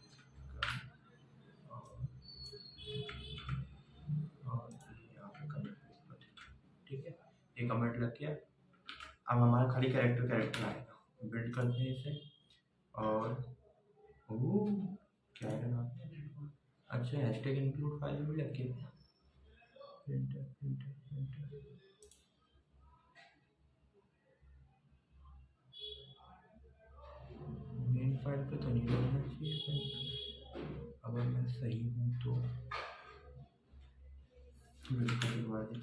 ठीक है, ये कमेंट लग गया। अब हमारा खाली कैरेक्टर आएगा, बिल्ड करते हैं इसे, और क्या है ना, अच्छा हैशटैग इंक्लूड फाइल में लग गया, मेन फाइल पे तो नहीं लगना चाहिए, अगर मैं सही हूँ तो करवा दें।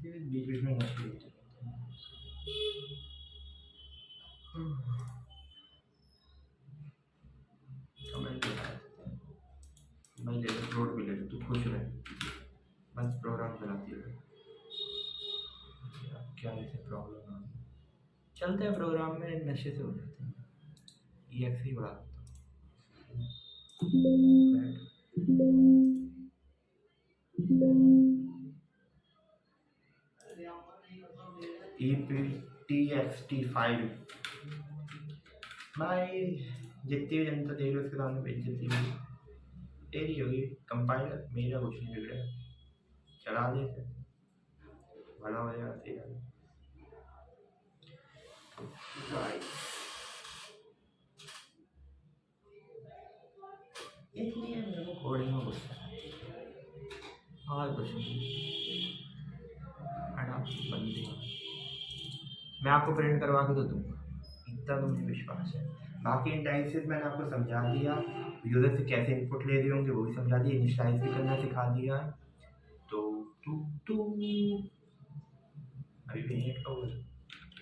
बीच में कमेंट मैं ले अपलोड भी ले लूँ, तू खुश रहे, बस प्रोग्राम चलाती है, क्या ऐसे प्रॉब्लम आ चलते हैं प्रोग्राम में, नशे से हो जाते हैं, EXE ही बढ़ा EPTXT फाइल भाई, जितनी भी जनता देख रही उसके सामने बेइज्जती हुई तेरी होगी, कंपाइलर मेरा कुछ नहीं बिगड़ा, चला देते भला हो जाएगा तेरा। इसलिए मेरे को कोडिंग में गुस्सा और कुछ नहीं, बंदी मैं आपको प्रिंट करवा के तो दूंगा, इतना तो मुझे विश्वास है। बाकी इंडाइसेस मैंने आपको समझा दिया, यूजर से कैसे इनपुट ले रहे होंगे वो भी समझा दिया, इनिशियलाइज भी करना सिखा दिया, तो तू अभी भी नेट का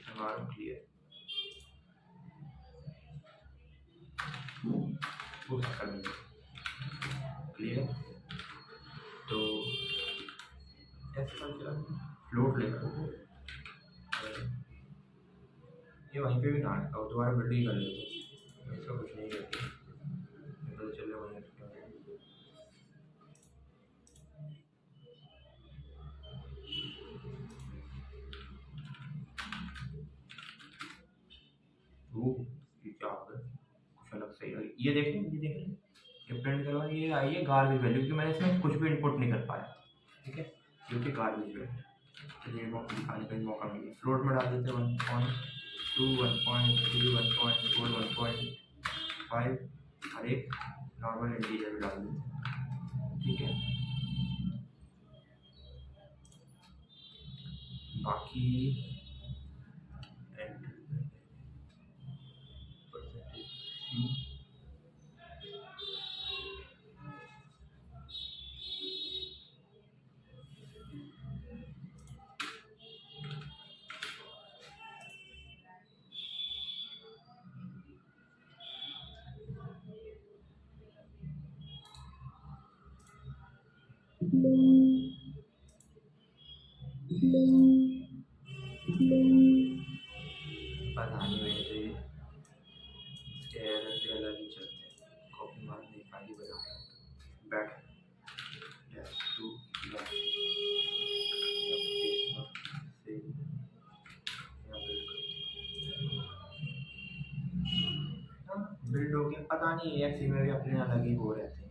हमारा क्लियर वो कर क्लियर, तो फ्लोट लेकर ये वहीं पे भी ना अटका, दोबारा बिल्ड ही कर लेते, इसका कुछ नहीं करते, तो चले वहीं क्या हो गया, कुछ अलग सही है, ये देखें ये प्रिंट करो, ये आई है गार्बेज वैल्यू, क्योंकि मैंने इसमें कुछ भी इनपुट नहीं कर पाया, ठीक है, क्योंकि गार्बेज वैल्यू। चलिए दिखाने का मौका मिले, फ्लोट में डाल देते 1.2, 1.3, 1.4, 1.5 और एक नॉर्मल इंटीजर भी डाल देते हैं, ठीक है। बाकी पता नहीं वैसे इसके एरर पे अलग ही चलते हैं, कॉपी मारने खाली बना बैठ टू बिल्ड हो गया। पता नहीं एक्सी में भी अपने अलग ही हो रहते हैं।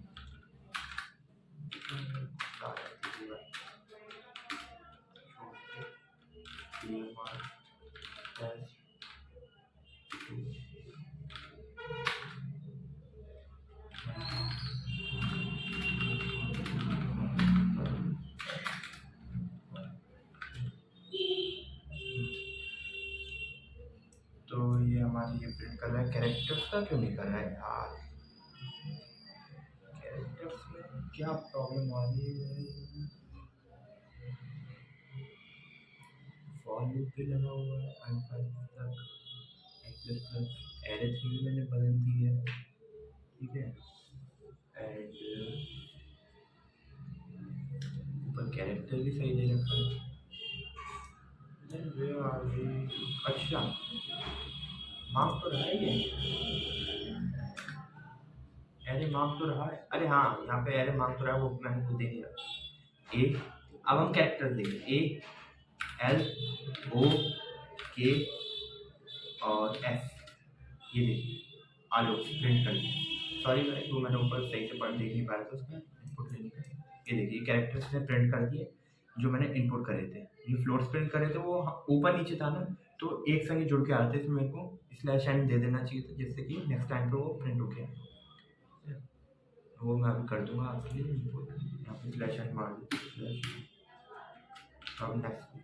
तो ये हमारी ये प्रिंट कर रहा है, कैरेक्टर्स का क्यों नहीं कर रहा है यार, कैरेक्टर्स में क्या प्रॉब्लम आ रही है। फॉर लूप भी लगा हुआ है अल्फा तक, प्लस एरे 3 मैंने बदल दी है, ठीक है, एंड ऊपर कैरेक्टर भी सही दे रखा है। अच्छा मार्क तो रहा है ये, एरे मार्क तो रहा है, अरे हाँ यहाँ पे एरे मार्क तो रहा है, वो मैंने खुद देख लिया। ए, अब हम कैरेक्टर देखें, ए एल ओ के और एफ, ये देखिए आलो प्रिंट कर दिया। सॉरी भाई वो मैंने ऊपर सही से पढ़ देख नहीं पाया था उसका इनपुट लेने का। ये देखिए कैरेक्टर्स ने प्रिंट कर दिए जो मैंने इनपुट करे थे, ये फ्लोट्स प्रिंट करे थे, वो ऊपर नीचे था ना, तो एक संग जुड़ के आ रहे थे, इसमें मेरे को स्लैश एंड दे देना चाहिए था, जिससे कि नेक्स्ट टाइम पे वो प्रिंट हो गया। वो मैं अभी कर दूंगा आपके लिए इनपुट, यहाँ पे स्लैश एंड मार दो।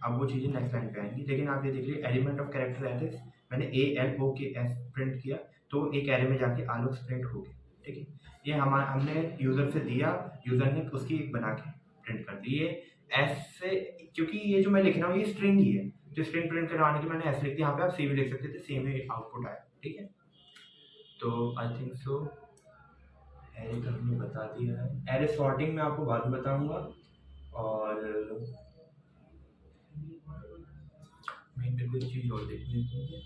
अब वो चीज़ें नेक्स्ट लाइन पे आएंगी, लेकिन आप ये देखिए एलिमेंट ऑफ कैरेक्टर एड्रेस मैंने ए एल ओ के एस प्रिंट किया, तो एक एरे में जाके आलोक्स प्रिंट हो गए, ठीक है। ये हमने यूज़र से दिया, यूज़र ने उसकी एक बना के प्रिंट कर दी, ये एस से, क्योंकि ये जो मैं लिख रहा हूँ ये स्ट्रिंग ही है, तो स्ट्रिंग प्रिंट करवाने के मैंने एस लिख दिया, यहाँ पे आप सी भी लिख सकते थे, सेम ही आउटपुट आया, ठीक है। तो आई थिंक सो एरे का हमने बता दिया है, एरे सॉर्टिंग में आपको बाद में बताऊँगा, और मेरे को एक चीज़ और देखनी चाहिए,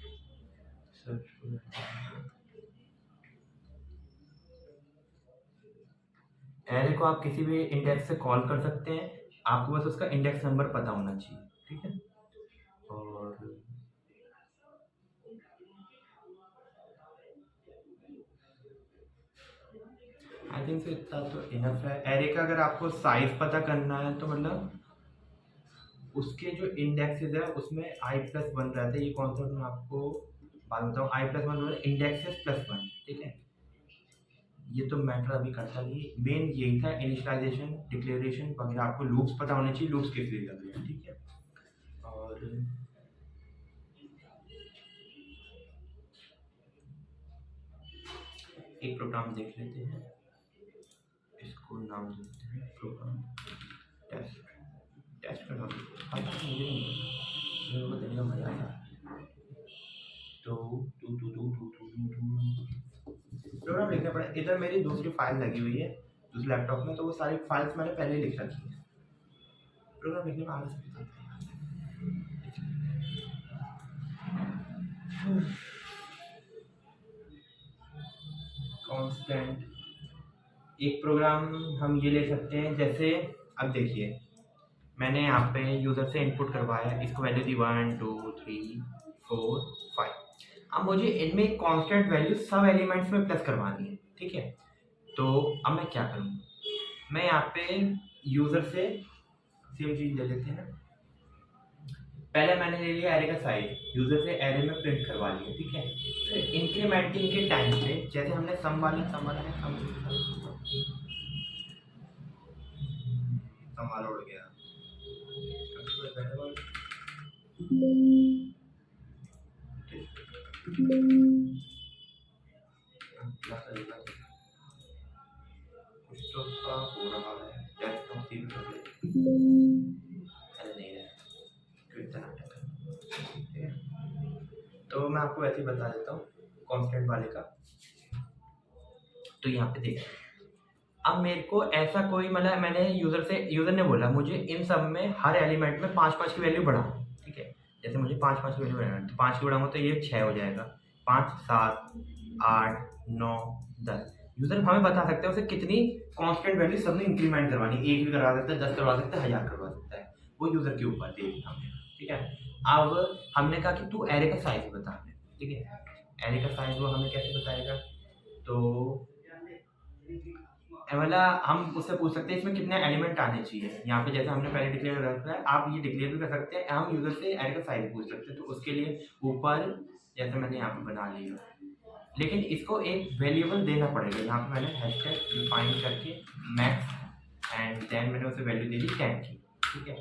एरे को आप किसी भी इंडेक्स से कॉल कर सकते हैं, आपको बस उसका इंडेक्स नंबर पता होना चाहिए, ठीक है। और आई थिंक इतना तो इनफ है। एरे का अगर आपको साइज पता करना है तो मतलब उसके जो इंडेक्सेस है उसमें i+1 रहता है, ये कॉन्सेप्ट मैं आपको बात बताऊँ, i+1 इंडेक्सेस +1, ठीक है। ये तो मैटर अभी करता नहीं, मेन यही था इनिशियलाइजेशन डिक्लेरेशन वगैरह, आपको लूप्स पता होने चाहिए, लूप्स किस लिए लग रहे हैं, ठीक है। और एक प्रोग्राम देख लेते हैं, इसको नाम देते हैं प्रोग्राम टेस्ट, टेस्ट का नाम पता नहीं, मुझे बताने का मजा आता है। तो प्रोग्राम लिखना पड़ा, इधर मेरी दूसरी फाइल लगी हुई है दूसरे लैपटॉप में, तो वो सारी फाइल्स मैंने पहले लिख रखी है, प्रोग्राम लिखने में आगे से कांस्टेंट एक प्रोग्राम हम ये ले सकते हैं, जैसे अब देखिए मैंने यहाँ पे यूज़र से इनपुट करवाया, इसको वैल्यू दी 1 2 3 4 5, अब मुझे इनमें कांस्टेंट वैल्यू सब एलिमेंट्स में प्लस करवानी है, ठीक है। तो अब मैं क्या करूँ, मैं यहाँ पे यूज़र से सेम चीज़ ले लेते हैं ना। पहले मैंने ले लिया एरे का साइज, यूज़र से एरे में प्रिंट करवा लिया, ठीक है। फिर इंक्रीमेंटिंग के टाइम पे जैसे हमने सम वाला है, सम वाला उड़ गया, कुछ तो उसका हो रहा है, टेस्ट हम सीधी कर लेते अरे नहीं रहा क्यों इतना नाटक है, ठीक है। तो मैं आपको ऐसे ही बता देता हूँ कांस्टेंट वाले का। तो यहाँ पे देखिए, अब मेरे को ऐसा कोई मतलब मैंने यूज़र ने बोला मुझे इन सब में हर एलिमेंट में 5-5 की वैल्यू बढ़ाओ, ठीक है। जैसे मुझे 5-5 की वैल्यू बढ़ाना है, तो 5 की बढ़ाऊंगा तो ये 6 हो जाएगा, 5, 7, 8, 9, 10। यूज़र हमें बता सकते हैं उसे कितनी कांस्टेंट वैल्यू सब में इंक्रीमेंट करवानी, 1 भी करवा सकता है, 10 करवा सकता है, 1000 करवा सकता है, वो यूज़र के ऊपर देखना हमने, ठीक है। अब हमने कहा कि तू एरे का साइज बता, ठीक है। एरे का साइज वो हमें कैसे बताएगा, तो मतलब हम उससे पूछ सकते हैं इसमें कितने एलिमेंट आने चाहिए। यहाँ पे जैसे हमने पहले डिक्लेयर रखा है, आप ये डिक्लेयर भी कर सकते हैं, हम यूजर से एरे का साइज पूछ सकते हैं। तो उसके लिए ऊपर जैसे मैंने यहाँ पे बना लिया, लेकिन इसको एक वेरिएबल देना पड़ेगा। यहाँ पे मैंने हैशटैग डिफाइन करके मैक्स एंड देन मैंने उसे वैल्यू दे दी 10 की, ठीक है।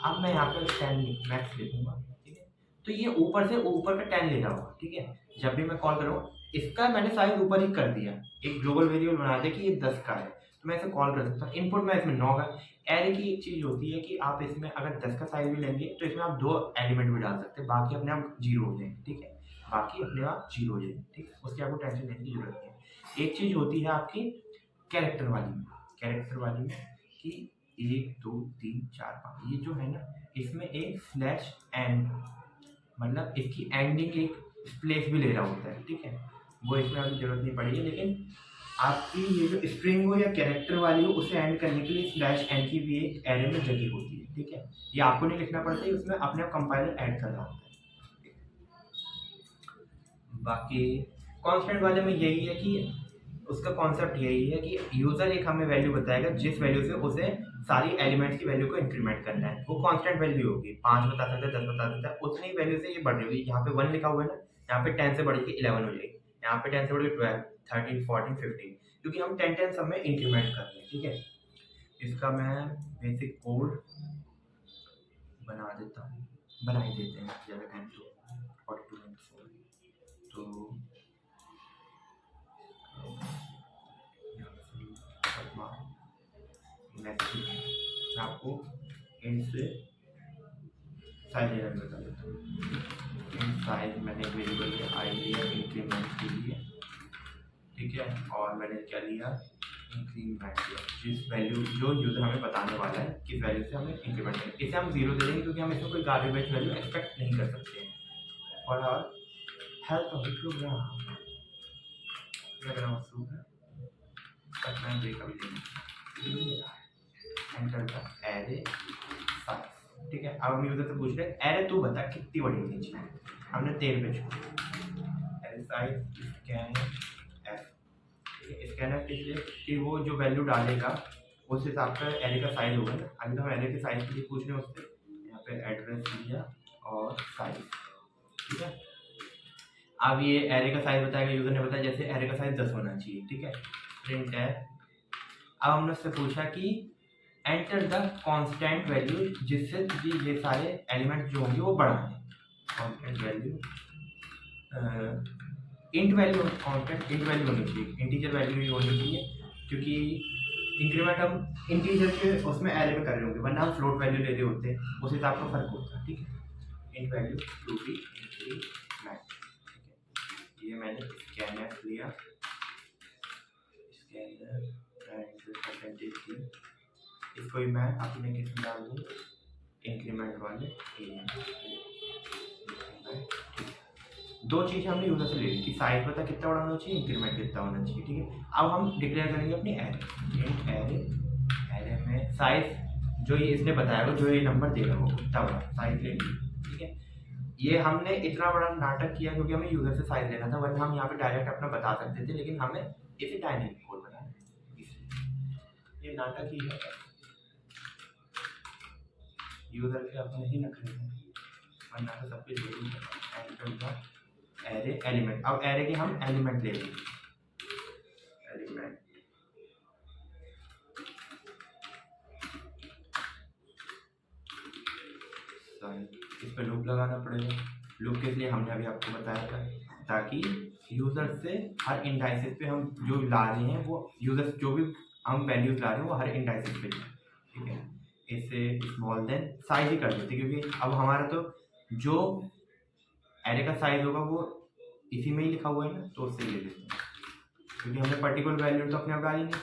अब मैं यहाँ पे 10 मैक्स लिखूंगा, ठीक है। तो ये ऊपर से ऊपर का 10 लेना होगा, ठीक है। जब भी मैं कॉल करूँगा, इसका मैंने साइज ऊपर ही कर दिया, एक ग्लोबल वेरिएबल बना दिया कि ये 10 का है, तो मैं इसे कॉल कर सकता हूँ। इनपुट में इसमें 9 का। एरे की एक चीज़ होती है कि आप इसमें अगर 10 का साइज भी लेंगे तो इसमें आप 2 एलिमेंट भी डाल सकते हैं, बाकी अपने आप 0 हो जाएंगे, ठीक है। बाकी अपने आप 0 हो जाएंगे, ठीक है। उसकी आपको टेंशन लेने की जरूरत नहीं है। एक चीज़ होती है आपकी कैरेक्टर वाली में कि 1, 2, 3, 4, 5 ये जो है ना, इसमें एक स्लैश एंड मतलब इसकी एंडिंग एक प्लेस भी ले रहा होता है, ठीक है। वो इसमें अभी जरूरत नहीं पड़ेगी, लेकिन आपकी ये जो स्ट्रिंग हो या कैरेक्टर वाली हो उसे एंड करने के लिए स्लैश एन की भी एक एरे में जगह होती है, ठीक है। ये आपको नहीं लिखना पड़ता है, उसमें अपने आप कंपाइलर ऐड कर रहा होता है। बाकी कांस्टेंट वाले में यही है कि उसका कॉन्सेप्ट यही है कि यूजर एक हमें वैल्यू बताएगा जिस वैल्यू से उसे सारी एलिमेंट्स की वैल्यू को इंक्रीमेंट करना है। वो कांस्टेंट वैल्यू होगी, 5 बता सकता है, 10 बता सकता है, उतनी वैल्यू से ये बढ़ रही होगी। यहाँ पे 1 लिखा हुआ है ना, यहाँ पे 10 से बढ़ के 11 हो जाएगी, यहाँ पे 10 से बढ़ के 12, 13, 14, 15, क्योंकि हम 10 सब में इंक्रीमेंट कर रहे हैं, ठीक है। इसका मैं बेसिक कोड बना देता हूँ, बना ही देते हैं ज़्यादा टाइम तो 42 मिनट्स तो मैं आपको इन से साइज लेना बता देता हूँ। इन साइज मैंने वेरिएबल के आई लिया इंक्रीमेंट के लिए, ठीक है। और मैंने क्या लिया, इंक्रीमेंट लिया जिस वैल्यू जो यूज़र हमें बताने वाला है किस वैल्यू से हमें इंक्रीमेंट करें। इसे हम 0 दे देंगे क्योंकि हम इसमें कोई गार्बेज वैल्यू एक्सपेक्ट नहीं कर सकते हैं। For our help of the program enter the array size, ठीक है। अब हम यूजर से पूछ रहे हैं एरे तू बता कितनी बड़ी होनी चाहिए, हमने 13 पे छोड़ा। एरे साइज स्कैनफ, ठीक है। स्कैनफ इसलिए कि वो जो वैल्यू डालेगा उस हिसाब से एरे का साइज होगा ना। अभी तो हम एरे के साइज के लिए पूछ रहे हैं उससे, यहाँ पे एड्रेस दिया और साइज, ठीक है। अब ये एरे का साइज बताएगा, यूजर ने बताया जैसे एरे का साइज 10 होना चाहिए, ठीक है। प्रिंट है। अब हमने उससे पूछा कि एंटर द कांस्टेंट वैल्यू जिससे तुझे ये सारे एलिमेंट जो होंगे वो बढ़ाने। Constant value int value, constant int value होनी चाहिए, इंटीजर वैल्यू ही होनी चाहिए, क्योंकि इंक्रीमेंट हम इंटीजर के उसमें एरे में कर रहे होंगे, वरना हम फ्लोट वैल्यू ले रहे होते हैं, उस हिसाब का फर्क होता है, ठीक है। Int value to be increment, ठीक है। ये मैंने स्कैनर लिया, स्कैनर परसेंटेज की, इसको ही मैं अपने किस डाल दूँ इंक्रीमेंट वाले दो चीज़ें हमने यूजर से ले ली कि साइज पता कितना बड़ा होना चाहिए, इंक्रीमेंट कितना होना चाहिए, ठीक है। अब हम डिक्लेयर करेंगे अपनी एरे, एरे में साइज जो ये इसने बताया जो ये नंबर दे रहा हो उतना बड़ा साइज ले ली, ठीक है। ये हमने इतना बड़ा नाटक किया क्योंकि हमें यूजर से साइज लेना था, वरना हम यहाँ पे डायरेक्ट अपना बता सकते थे, लेकिन हमें इसे डायनेमिक कोड बनाना है। ये नाटक ही है, यूजर के अपने ही नखरे हैं, वरना तो सब कुछ जरूरी है। Enter the array element. अब एरे के हम एलिमेंट ले लेंगे, एलिमेंट इस पर लूप लगाना पड़ेगा। लूप के लिए हमने अभी आपको बताया था, ताकि यूजर से हर इंडाइसेस पे हम जो ला रहे हैं वो यूजर जो भी हम वैल्यूज ला रहे हैं वो हर इंडाइसेस पे, ठीक है। इसे स्मॉल देन साइज ही कर देते, क्योंकि अब हमारा तो जो एरे का साइज होगा वो इसी में ही लिखा हुआ है ना, तो उससे ले लेते हैं, क्योंकि हमने पर्टिकुलर वैल्यू तो अपने आप डाली नहीं।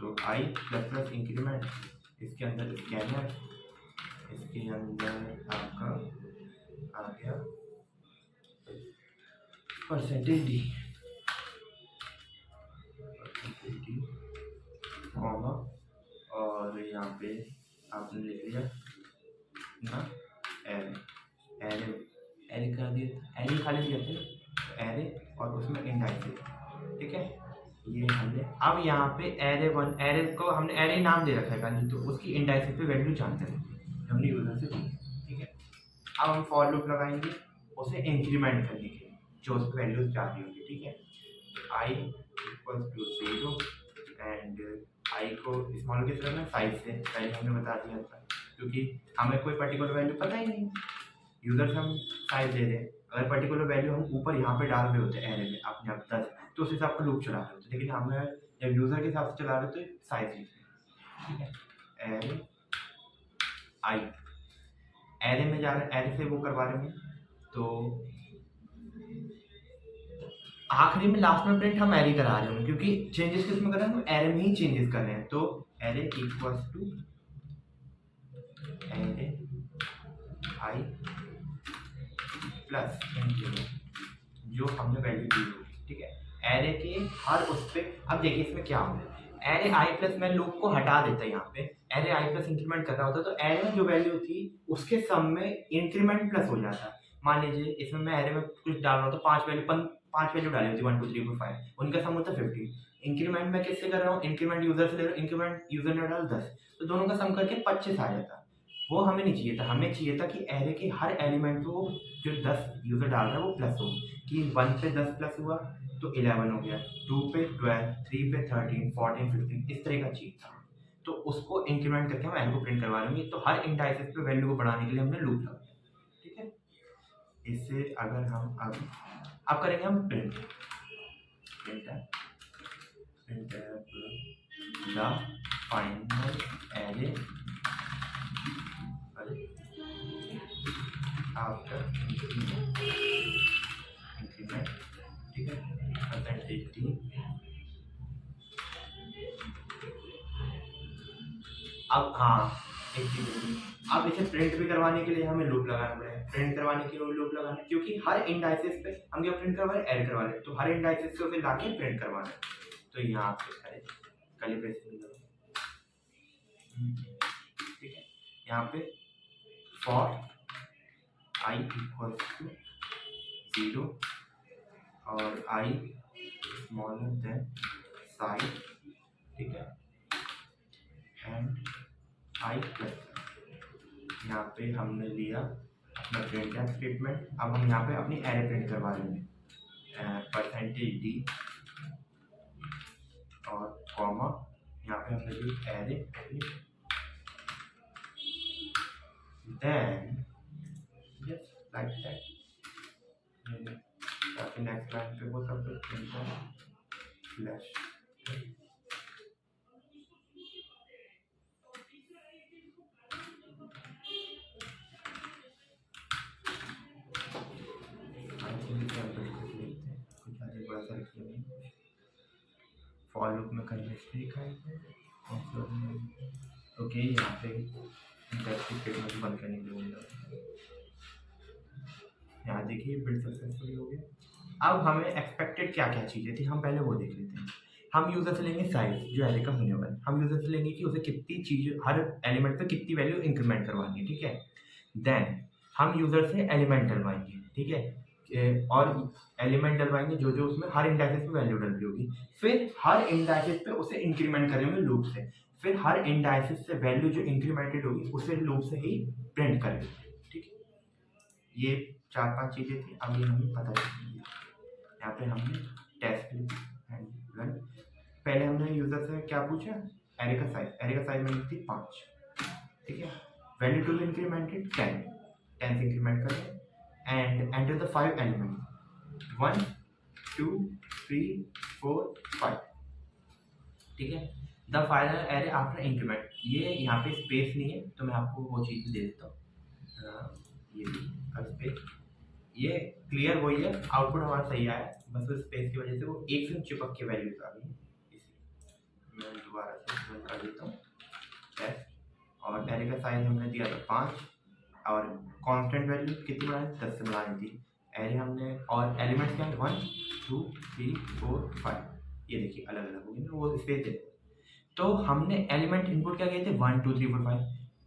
तो आई प्लस प्लस इंक्रीमेंट, इसके अंदर स्कैनर, इसके अंदर आपका आ गया परसेंटेज डी, कॉमा, और यहाँ पे आपने लिख लिया ना एरे, एरे एरे कर दिया, एरे खाली दिया थे एरे और उसमें इंडाइसेस, ठीक है। ये हमने अब यहाँ पे एरे वन, एरे को हमने एरे नाम दे रखा है खाली, तो उसकी इंडाइसेस पे वैल्यू जानते हैं हमने यूजर से, ठीक है। अब हम फॉर लूप लगाएंगे उसे इंक्रीमेंट करने के लिए, जो उस पर वैल्यूज जा रही होंगी, ठीक है। आई इक्वल्स टू 0 एंड आई को स्मॉल किस रखना साइज से, पहले हमने बता दिया था, क्योंकि हमें कोई पर्टिकुलर वैल्यू पता ही नहीं, यूजर से हम साइज दे रहे हैं। अगर पर्टिकुलर वैल्यू हम ऊपर यहाँ पे डाल रहे होते हैं एरे में अपने आप 10, तो उस हिसाब का लूप चला रहे होते, लेकिन हमें जब यूजर के हिसाब से चला रहे होते साइज लिखते, ठीक है। एरे आई एरे में जा रहे हैं, एरे से वो करवा रहे हैं, तो आखिरी में लास्ट में प्रिंट हम एरे करा रहे होंगे, क्योंकि चेंजेस किसमें कर रहे हैं हम एरे में ही चेंजेस कर रहे हैं। तो array equals to array i plus जो हमने वैल्यू दी होगी, ठीक है। एरे के हर उस पे, अब देखिए इसमें क्या होगा, एरे आई प्लस मैं लूप को हटा देता यहाँ पे, एरे आई प्लस इंक्रीमेंट कर रहा होता, तो एरे में जो वैल्यू थी उसके सम में इंक्रीमेंट प्लस हो जाता। मान लीजिए इसमें मैं एरे में कुछ डाल रहा हूँ तो पांच वैल्यू डाली होती, 1 2 3 4 5, उनका सम होता 50। इंक्रीमेंट मैं किससे कर रहा हूँ, इंक्रीमेंट यूजर से ले रहा हूँ, इंक्रीमेंट यूजर ने डाल 10, तो दोनों का सम करके 25 आ जाता। वो हमें नहीं चाहिए था, हमें चाहिए था कि एरे के हर एलिमेंट को जो 10 यूजर डाल रहा है वो प्लस हो, कि 1 पे 10 प्लस हुआ तो 11 हो गया, 2 पे 12, 3 पे 13, 14, 15, इस तरह का चीज था। तो उसको इंक्रीमेंट करके हम एरे को प्रिंट करवा लेंगे, तो हर इंडाइसेस पे वैल्यू को बढ़ाने के लिए हमने लूप लगाया, ठीक है। इससे अगर हम अब करेंगे हम print the final array after increment, ठीक है, परसेंटेज डी। अब हाँ एक चीज, अब इसे प्रिंट भी करवाने के लिए हमें लूप लगाना पड़ेगा, प्रिंट करवाने के लिए लूप लगाना, क्योंकि हर इंडाइसेस पे हम क्या प्रिंट करवा रहे हैं, ऐड करवा रहे हैं, तो हर इंडाइसेस से उसे लाके प्रिंट करवाना है। तो यहाँ पे करें कैलिब्रेशन, ठीक है। यहाँ पे फॉर आई इक्वल्स टू 0 और आई स्मॉलर देन साइज, ठीक है, एंड आई प्लस, यहाँ पे हमने लिया अपना प्रिंट स्टेटमेंट। अब हम यहाँ पे अपनी एरे प्रिंट करवा रहे हैं, परसेंटेज डी और कॉमा, यहाँ पे हमने ली array, then just like that, ताकि नेक्स्ट लाइन पे वो सब प्रिंट फ्लैश। फॉर लूप में करने से ओके, यहाँ पे स्टेटमेंट बंद करने के लिए यहाँ देखिए बिल्ड सक्सेसफुली हो गया। अब हमें एक्सपेक्टेड क्या क्या चीज़ें थी हम पहले वो देख लेते हैं। हम यूजर से लेंगे साइज जो एरे का होने वाला है, हम यूजर से लेंगे कि उसे कितनी चीज़ हर एलिमेंट पे कितनी वैल्यू इंक्रीमेंट करवानी है, ठीक है। देन हम यूजर से एलिमेंट डलवाएंगे, ठीक है। और एलिमेंट डलवाएंगे जो जो उसमें हर इंडाइसेस पे वैल्यू डल रही होगी, फिर हर इंडाइसेस पे उसे इंक्रीमेंट करेंगे लूप से, फिर हर इंडाइसेस से वैल्यू जो इंक्रीमेंटेड होगी उसे लूप से ही प्रिंट करेंगे। ठीक है, ये 4-5 चीज़ें थी, अब ये हमें पता चल। यहाँ पे हमने टेस्ट रन, पहले हमने यूजर से क्या पूछा, एरे का साइज में थी 5। ठीक है, वैल्यू टू बी इंक्रीमेंटेड 10 से इंक्रीमेंट करें एंड एंटर द 5 एलिमेंट 1 2 3 4 5। ठीक है, the final array after increment, ये यहाँ पे स्पेस नहीं है तो मैं आपको वो चीज़ दे देता हूँ, ये स्पेस, ये क्लियर वही है, आउटपुट हमारा सही आया, बस उस स्पेस की वजह से वो एक से चिपक के वैल्यूज आ गई। मैं दोबारा से रन कर देता हूँ टेस्ट, और एरे का साइज हमने दिया था 5 और कांस्टेंट वैल्यू कितनी बढ़ाई, 10 से बढ़ानी थी। एरे हमने और एलिमेंट्स क्या है 1 2 3 4 5, ये देखिए अलग अलग हो गई ना, वो स्पेस है। तो हमने एलिमेंट इनपुट क्या किए थे 1 2 3 4 5,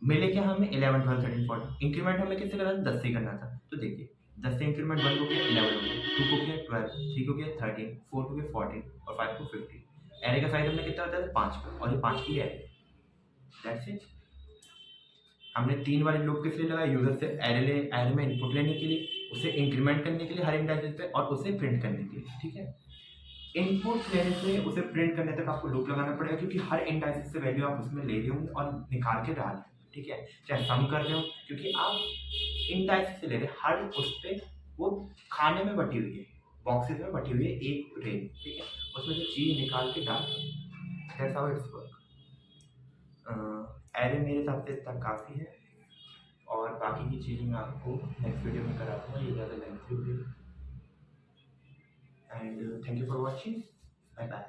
मिले क्या हमें 11 12 13 14, इंक्रीमेंट हमें किससे करना था 10 से करना था। तो देखिए 10 से इंक्रीमेंट 1 को किया 11 हो गया, 2 को किया 12, 3 को किया 13, 4 को किया 14 और 5 को 15। एरे का साइज हमने कितना होता है 5 का, और ये 5 की है। That's it. हमने 3 वाले लूप किस लिए लगाया, यूजर से एरे में इनपुट लेने के लिए, उसे इंक्रीमेंट करने के लिए हर इंडाइसेस पे, और उसे प्रिंट करने के लिए। ठीक है, इनपुट लेने से उसे प्रिंट करने तक आपको लूप लगाना पड़ेगा, क्योंकि हर इंडाइसेस से वैल्यू आप उसमें ले रहे होंगे और निकाल के डाल रहे हैं। ठीक है, चाहे सम कर रहे हो, क्योंकि आप इंडाइसेस से ले रहे हैं, हर उस पर वो खाने में बटी हुई है, बॉक्सेस में बटी हुई है एक रेंज। ठीक है, उसमें से चीज़ निकाल के डाल, that's how it's work. Array मेरे हिसाब से इतना काफ़ी है, और बाकी की चीज़ें मैं आपको नेक्स्ट वीडियो में करा दूँगा, ये ज़्यादा लेंथी होगी। And thank you for watching, bye bye.